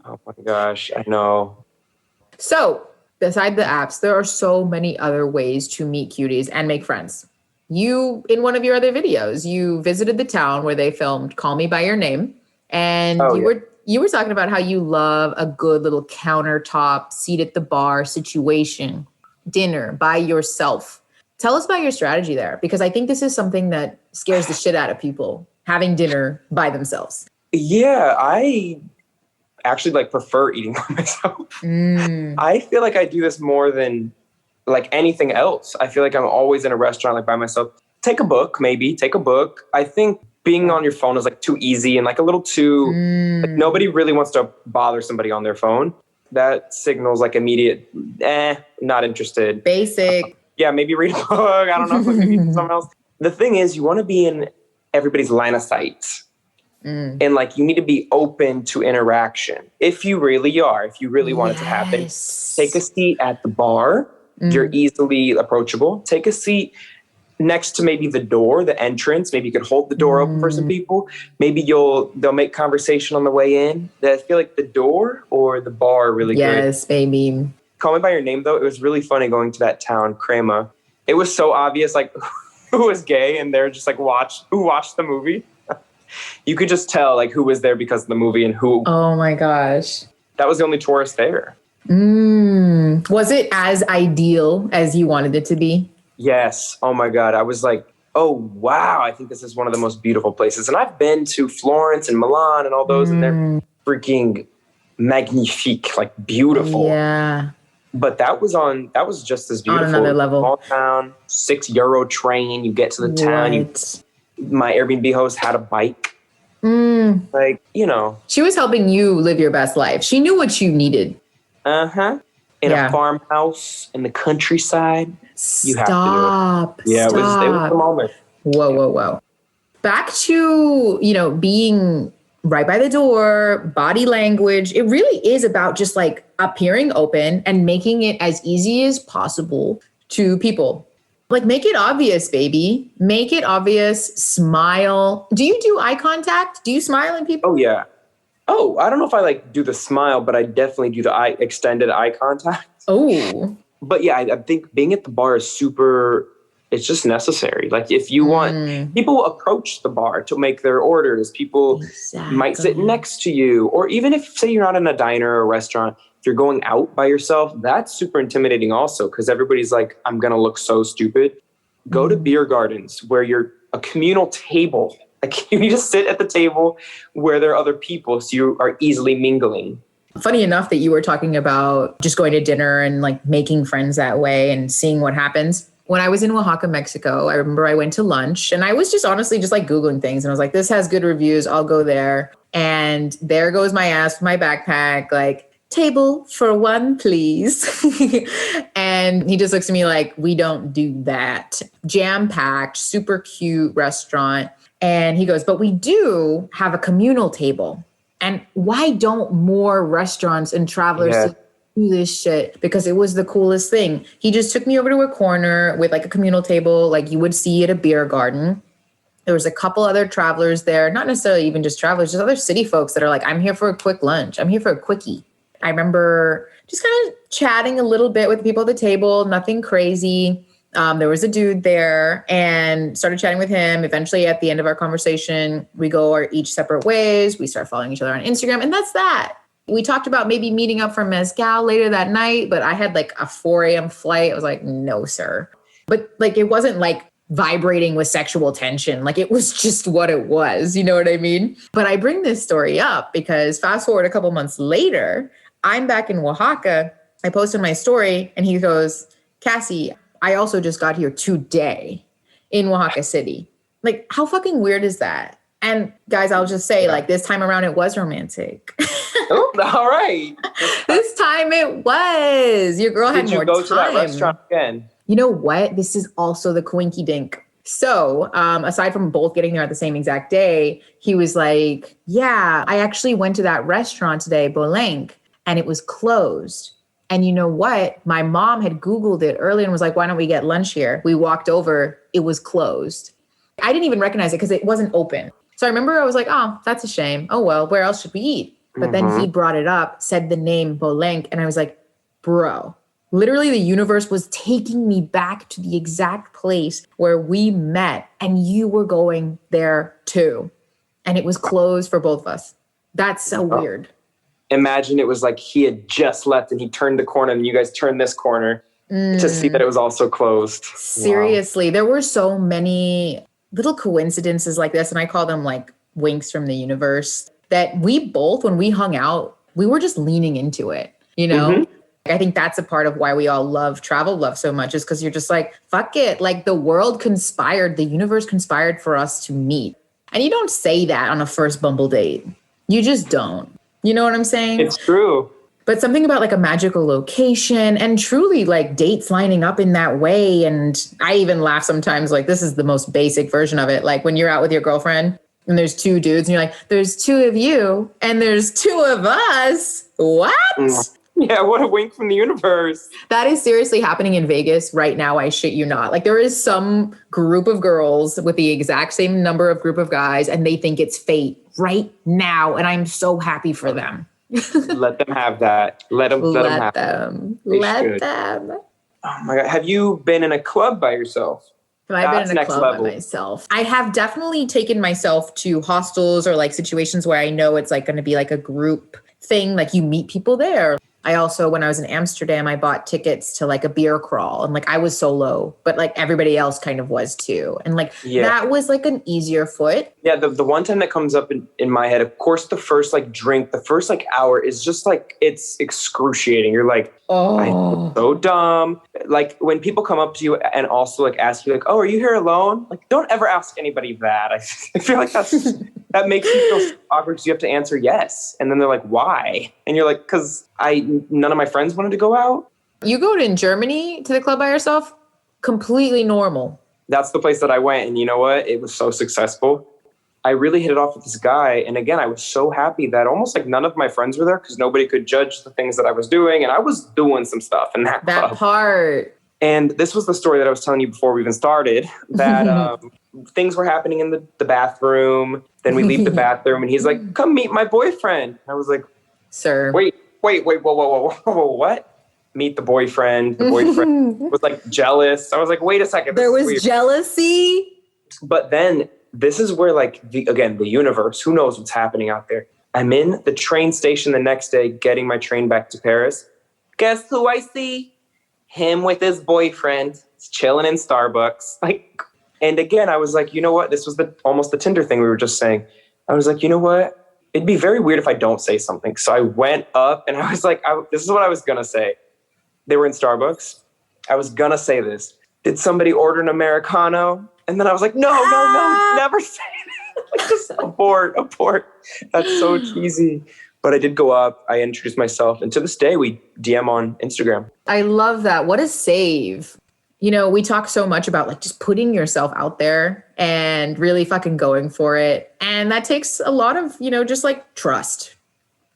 Oh my gosh, I know. So beside the apps, there are so many other ways to meet cuties and make friends. You, in one of your other videos, you visited the town where they filmed Call Me By Your Name. And you were talking about how you love a good little countertop, seat at the bar situation, dinner by yourself. Tell us about your strategy there, because I think this is something that scares the shit out of people. Having dinner by themselves. Yeah, I actually like prefer eating by myself. I feel like I do this more than like anything else. I feel like I'm always in a restaurant like by myself. Take a book. I think being on your phone is like too easy and like a little too, like nobody really wants to bother somebody on their phone. That signals like immediate, not interested. Basic. Yeah, maybe read a book. I don't know, maybe something else. The thing is, you want to be in everybody's line of sight. And like, you need to be open to interaction. If you really want it to happen, take a seat at the bar. You're easily approachable. Take a seat next to maybe the door, the entrance. Maybe you could hold the door open for some people. Maybe they'll make conversation on the way in. I feel like the door or the bar are really good. Yes, baby. Call Me By Your Name, though. It was really funny going to that town, Crema. It was so obvious, like, who was gay, and they're just like, who watched the movie. You could just tell like who was there because of the movie and who. Oh my gosh. That was the only tourist there. Was it as ideal as you wanted it to be? Yes. Oh my God. I was like, oh wow, I think this is one of the most beautiful places. And I've been to Florence and Milan and all those, and they're freaking magnifique, like beautiful. Yeah. But that was just as beautiful. On another level. Small town, €6 train. You get to the town. My Airbnb host had a bike. Like, you know. She was helping you live your best life. She knew what you needed. In a farmhouse in the countryside. You have to do it. Yeah, Stop. it was the moment. Whoa. Back to, being right by the door, body language. It really is about just like appearing open and making it as easy as possible to people. Like, make it obvious, baby. Make it obvious. Smile. Do you do eye contact? Do you smile at people? Oh, yeah. Oh, I don't know if I like do the smile, but I definitely do the extended eye contact. Oh. But yeah, I think being at the bar is it's just necessary. Like if you want, people will approach the bar to make their orders. People might sit next to you. Or even if, say, you're not in a diner or a restaurant, if you're going out by yourself, that's super intimidating also because everybody's like, I'm going to look so stupid. Go to beer gardens where you're a communal table. Like you need to sit at the table where there are other people so you are easily mingling. Funny enough that you were talking about just going to dinner and like making friends that way and seeing what happens. When I was in Oaxaca, Mexico, I remember I went to lunch and I was just honestly just like Googling things. And I was like, this has good reviews. I'll go there. And there goes my ass with my backpack, like, table for one, please. And he just looks at me like, we don't do that. Jam-packed, super cute restaurant. And he goes, but we do have a communal table. And why don't more restaurants and travelers do this shit? Because it was the coolest thing. He just took me over to a corner with like a communal table, like you would see at a beer garden. There was a couple other travelers there, not necessarily even just travelers, just other city folks that are like, I'm here for a quick lunch. I'm here for a quickie. I remember just kind of chatting a little bit with the people at the table, nothing crazy. There was a dude there and started chatting with him. Eventually, at the end of our conversation, we go our each separate ways. We start following each other on Instagram, and that's that. We talked about maybe meeting up for mezcal later that night, but I had like a 4 a.m. flight. I was like, no, sir. But like, it wasn't like vibrating with sexual tension. Like it was just what it was. You know what I mean? But I bring this story up because fast forward a couple months later, I'm back in Oaxaca. I posted my story and he goes, Cassy, I also just got here today in Oaxaca City. Like, how fucking weird is that? And guys, I'll just say, like, this time around, it was romantic. Oh, all right. This time it was. Your girl had more time. Did you go to that restaurant again? You know what? This is also the coinky dink. So aside from both getting there at the same exact day, he was like, yeah, I actually went to that restaurant today, Bolenk, and it was closed. And you know what? My mom had Googled it earlier and was like, why don't we get lunch here? We walked over. It was closed. I didn't even recognize it because it wasn't open. So I remember I was like, oh, that's a shame. Oh, well, where else should we eat? But then he brought it up, said the name Bolenk. And I was like, bro, literally the universe was taking me back to the exact place where we met. And you were going there too. And it was closed for both of us. That's so weird. Imagine it was like he had just left and he turned the corner and you guys turned this corner to see that it was also closed. Seriously, There were so many little coincidences like this, and I call them like winks from the universe, that we both, when we hung out, we were just leaning into it, you know? I think that's a part of why we all love travel love so much, is because you're just like, fuck it. Like the world conspired, the universe conspired for us to meet. And you don't say that on a first Bumble date. You just don't. You know what I'm saying? It's true. But something about like a magical location and truly like dates lining up in that way. And I even laugh sometimes, like this is the most basic version of it. Like when you're out with your girlfriend and there's two dudes and you're like, there's two of you and there's two of us. What? Yeah, what a wink from the universe. That is seriously happening in Vegas right now. I shit you not. Like there is some group of girls with the exact same number of group of guys and they think it's fate right now. And I'm so happy for them. Let them have that. Let them have them. Let them. Oh my God. Have you been in a club by yourself? Have I been in a club by myself? I have definitely taken myself to hostels or like situations where I know it's like going to be like a group thing. Like you meet people there. I also, when I was in Amsterdam, I bought tickets to like a beer crawl and like I was solo, but like everybody else kind of was too. And like that was like an easier foot. Yeah. The one time that comes up in my head, of course, the first like drink, the first like hour is just like, it's excruciating. You're like, I feel so dumb. Like when people come up to you and also like ask you like, oh, are you here alone? Like don't ever ask anybody that. I feel like that's that makes you feel so awkward because you have to answer yes. And then they're like, why? And you're like, because none of my friends wanted to go out. You go in Germany to the club by yourself? Completely normal. That's the place that I went. And you know what? It was so successful. I really hit it off with this guy. And again, I was so happy that almost like none of my friends were there because nobody could judge the things that I was doing. And I was doing some stuff in that club. That part. And this was the story that I was telling you before we even started, that things were happening in the bathroom. Then we leave the bathroom and he's like, come meet my boyfriend. I was like, sir, wait, whoa, what? Meet the boyfriend. The boyfriend was like jealous. I was like, wait a second. There was jealousy. But then this is where like, the universe, who knows what's happening out there. I'm in the train station the next day, getting my train back to Paris. Guess who I see? Him with his boyfriend. He's chilling in Starbucks. Like, and again, I was like, you know what? This was almost the Tinder thing we were just saying. I was like, you know what? It'd be very weird if I don't say something. So I went up and I was like, this is what I was going to say. They were in Starbucks. I was going to say this. Did somebody order an Americano? And then I was like, no, never say that. Like, just abort. That's so cheesy. But I did go up. I introduced myself. And to this day, we DM on Instagram. I love that. What a save. You know, we talk so much about like just putting yourself out there and really fucking going for it. And that takes a lot of, just like trust.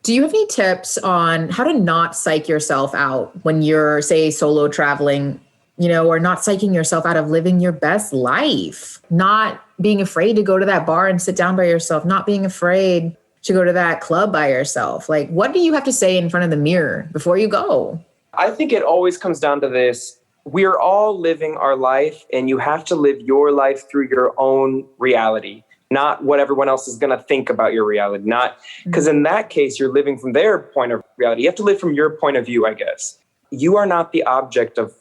Do you have any tips on how to not psych yourself out when you're, say, solo traveling, or not psyching yourself out of living your best life, not being afraid to go to that bar and sit down by yourself, not being afraid to go to that club by yourself? Like, what do you have to say in front of the mirror before you go? I think it always comes down to this. We're all living our life, and you have to live your life through your own reality, not what everyone else is going to think about your reality. Not because in that case, you're living from their point of reality. You have to live from your point of view, I guess. You are not the object of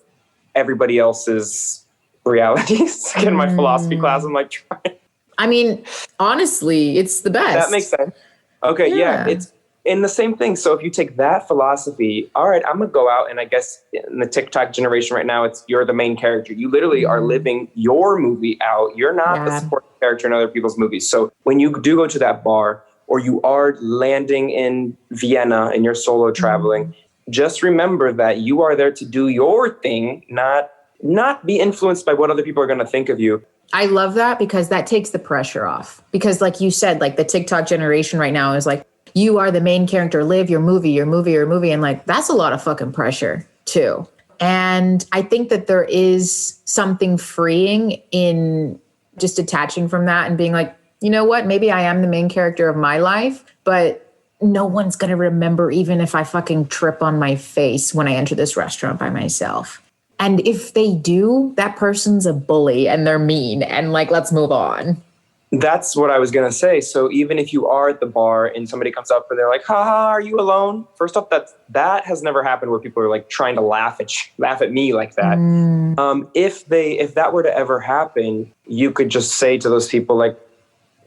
everybody else's realities. Again, my philosophy class, I'm like trying. I mean, honestly, it's the best. That makes sense. Okay, yeah, it's in the same thing. So if you take that philosophy, all right, I'm going to go out, and I guess in the TikTok generation right now, you're the main character. You literally are living your movie out. You're not the supporting character in other people's movies. So when you do go to that bar, or you are landing in Vienna and you're solo traveling, just remember that you are there to do your thing, not be influenced by what other people are going to think of you. I love that because that takes the pressure off. Because like you said, like the TikTok generation right now is like, you are the main character, live your movie. And like, that's a lot of fucking pressure too. And I think that there is something freeing in just detaching from that and being like, you know what, maybe I am the main character of my life, but no one's going to remember even if I fucking trip on my face when I enter this restaurant by myself. And if they do, that person's a bully and they're mean and like, let's move on. That's what I was going to say. So even if you are at the bar and somebody comes up and they're like, haha, are you alone? First off, that has never happened where people are like trying to laugh at me like that. If that were to ever happen, you could just say to those people like,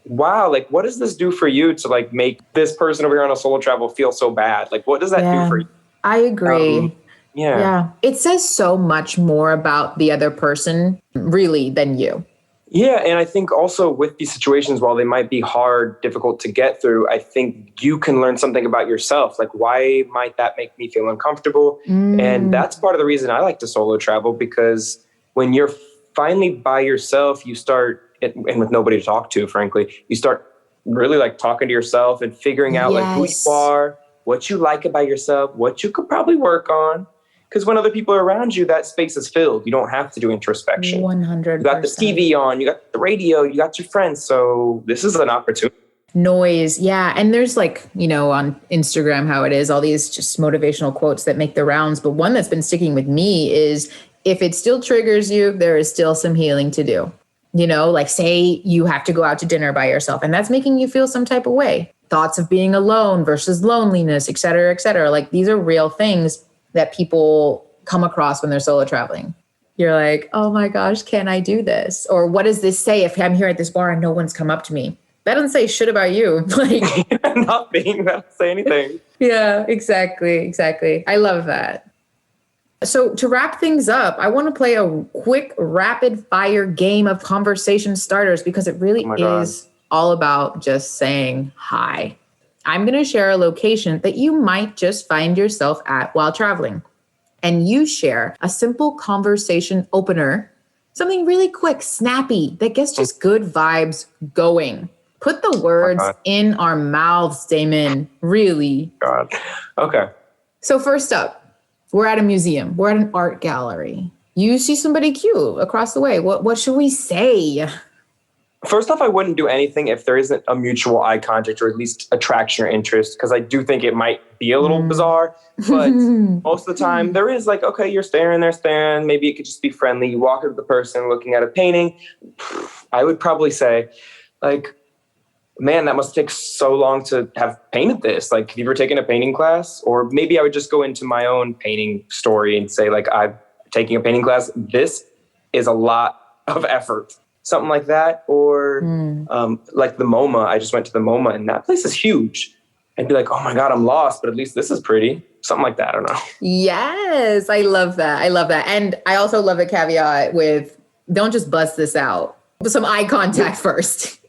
wow, like what does this do for you to like make this person over here on a solo travel feel so bad? Like what does that do for you? I agree. Yeah. It says so much more about the other person really than you. Yeah. And I think also with these situations, while they might be hard, difficult to get through, I think you can learn something about yourself. Like, why might that make me feel uncomfortable? And that's part of the reason I like to solo travel, because when you're finally by yourself, you start, and with nobody to talk to, frankly, you start really like talking to yourself and figuring out like who you are, what you like about yourself, what you could probably work on. Because when other people are around you, that space is filled. You don't have to do introspection. 100%. You got the TV on, you got the radio, you got your friends. So this is an opportunity. Noise. Yeah. And there's like, on Instagram, how it is, all these just motivational quotes that make the rounds. But one that's been sticking with me is, if it still triggers you, there is still some healing to do. Like say you have to go out to dinner by yourself and that's making you feel some type of way. Thoughts of being alone versus loneliness, et cetera, et cetera. Like these are real things that people come across when they're solo traveling. You're like, oh my gosh, can I do this? Or what does this say if I'm here at this bar and no one's come up to me? That doesn't say shit about you. Like not being that say anything. Yeah, exactly. I love that. So to wrap things up, I want to play a quick rapid fire game of conversation starters because it really is all about just saying hi. I'm going to share a location that you might just find yourself at while traveling. And you share a simple conversation opener, something really quick, snappy, that gets just good vibes going. Put the words in our mouths, Damon. Really. God. Okay. So first up, we're at a museum. We're at an art gallery. You see somebody cute across the way. What should we say? First off, I wouldn't do anything if there isn't a mutual eye contact or at least attraction or interest, because I do think it might be a little bizarre. But most of the time there is like, okay, you're staring, they're staring. Maybe it could just be friendly. You walk up to the person looking at a painting. I would probably say like, man, that must take so long to have painted this. Like, have you ever taken a painting class? Or maybe I would just go into my own painting story and say like, I'm taking a painting class. This is a lot of effort. Something like that. Or like the MoMA. I just went to the MoMA and that place is huge. And be like, oh my God, I'm lost, but at least this is pretty. Something like that. I don't know. Yes, I love that. I love that. And I also love a caveat with don't just bust this out. With some eye contact first.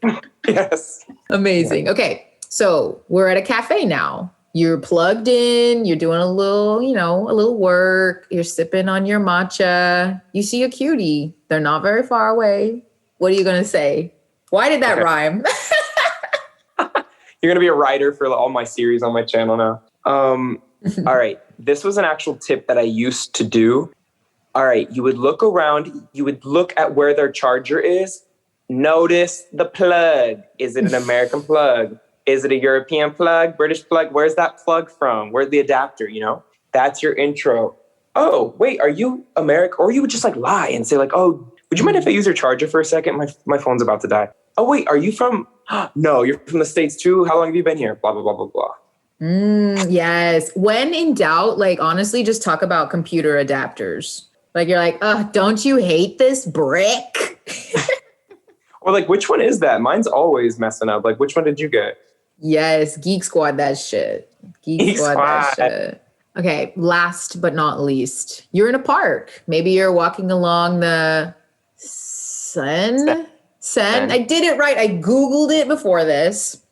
Yes. Amazing. Okay. So we're at a cafe now. You're plugged in. You're doing a little work. You're sipping on your matcha. You see a cutie. They're not very far away. What are you going to say? Why did that rhyme? You're going to be a writer for all my series on my channel now. All right. This was an actual tip that I used to do. All right. You would look around. You would look at where their charger is. Notice the plug. Is it an American plug? Is it a European plug? British plug? Where's that plug from? Where's the adapter? You know, that's your intro. Oh, wait, are you American? Or you would just like lie and say like, oh, would you mind if I use your charger for a second? My phone's about to die. Oh, wait, are you from? No, you're from the States too. How long have you been here? Blah, blah, blah, blah, blah. Yes. When in doubt, like honestly, just talk about computer adapters. Like you're like, don't you hate this brick? Or like, which one is that? Mine's always messing up. Like, which one did you get? Yes, Geek Squad that shit. Geek Squad that shit. Okay, last but not least, you're in a park. Maybe you're walking along the Seine. I did it right. I Googled it before this.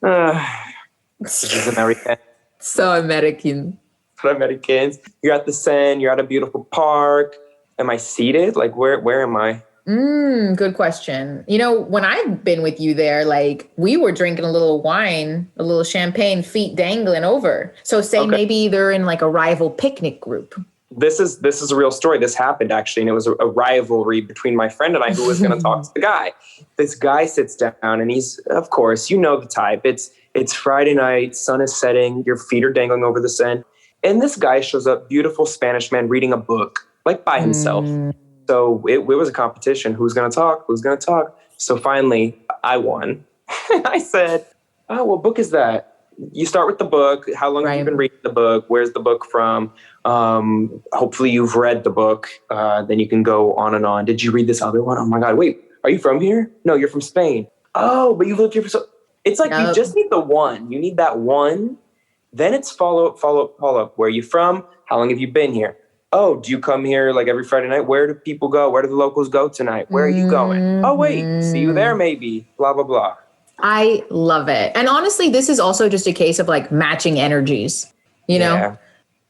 This is American. So American. For Americans. You're at the Seine. You're at a beautiful park. Am I seated? Like, where am I? Good question. You know, when I've been with you there, like we were drinking a little wine, a little champagne, feet dangling over. So say maybe they're in like a rival picnic group. This is a real story. This happened actually. And it was a rivalry between my friend and I who was going to talk to the guy. This guy sits down and he's, of course, you know the type. It's Friday night, sun is setting, your feet are dangling over the Seine. And this guy shows up, beautiful Spanish man reading a book, like by himself. So it was a competition. Who's going to talk? Who's going to talk? So finally, I won. I said, oh, what book is that? You start with the book. How long have you been reading the book? Where's the book from? Hopefully you've read the book. Then you can go on and on. Did you read this other one? Oh my God, wait, are you from here? No, you're from Spain. Oh, but you've lived here for so... It's like you just need the one. You need that one. Then it's follow up. Where are you from? How long have you been here? Oh, do you come here like every Friday night? Where do people go? Where do the locals go tonight? Where are you going? Oh, wait, see you there maybe. Blah, blah, blah. I love it. And honestly, this is also just a case of like matching energies, you know?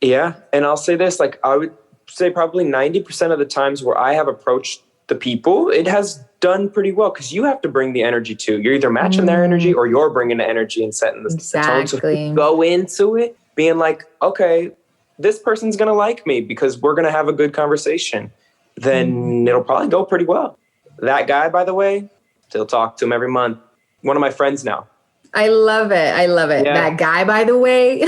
Yeah. And I'll say this, like I would say probably 90% of the times where I have approached the people, it has done pretty well because you have to bring the energy too. You're either matching their energy or you're bringing the energy and setting the tone. So if you go into it being like, okay, this person's going to like me because we're going to have a good conversation, then it'll probably go pretty well. That guy, by the way, still talk to him every month. One of my friends now. I love it. Yeah. That guy, by the way.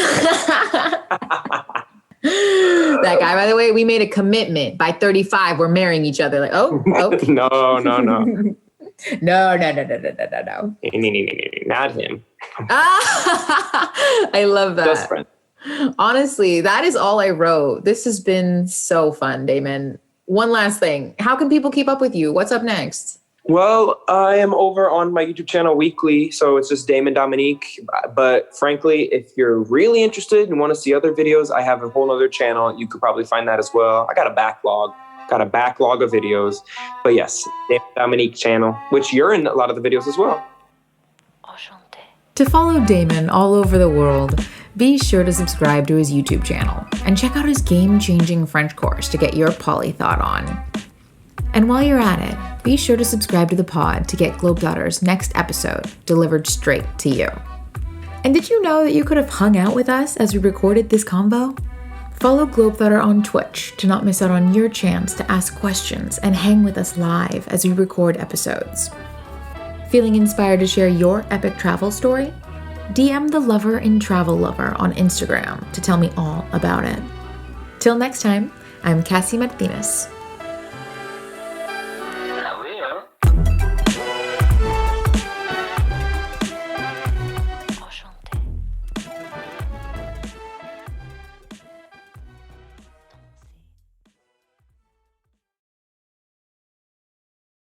That guy, by the way, we made a commitment. By 35, we're marrying each other. Like, oh, okay. No. No. Not him. I love that. Just friend. Honestly, that is all I wrote. This has been so fun, Damon. One last thing. How can people keep up with you? What's up next? Well, I am over on my YouTube channel weekly, so it's just Damon Dominique. But frankly, if you're really interested and want to see other videos, I have a whole other channel. You could probably find that as well. I got a backlog of videos. But yes, Damon Dominique channel, which you're in a lot of the videos as well. To follow Damon all over the world, be sure to subscribe to his YouTube channel and check out his game-changing French course to get your polyglot on. And while you're at it, be sure to subscribe to the pod to get Globethotter's next episode delivered straight to you. And did you know that you could have hung out with us as we recorded this convo? Follow Globetrotter on Twitch to not miss out on your chance to ask questions and hang with us live as we record episodes. Feeling inspired to share your epic travel story? DM the Lover in Travel Lover on Instagram to tell me all about it. Till next time, I'm Cassy Martinez.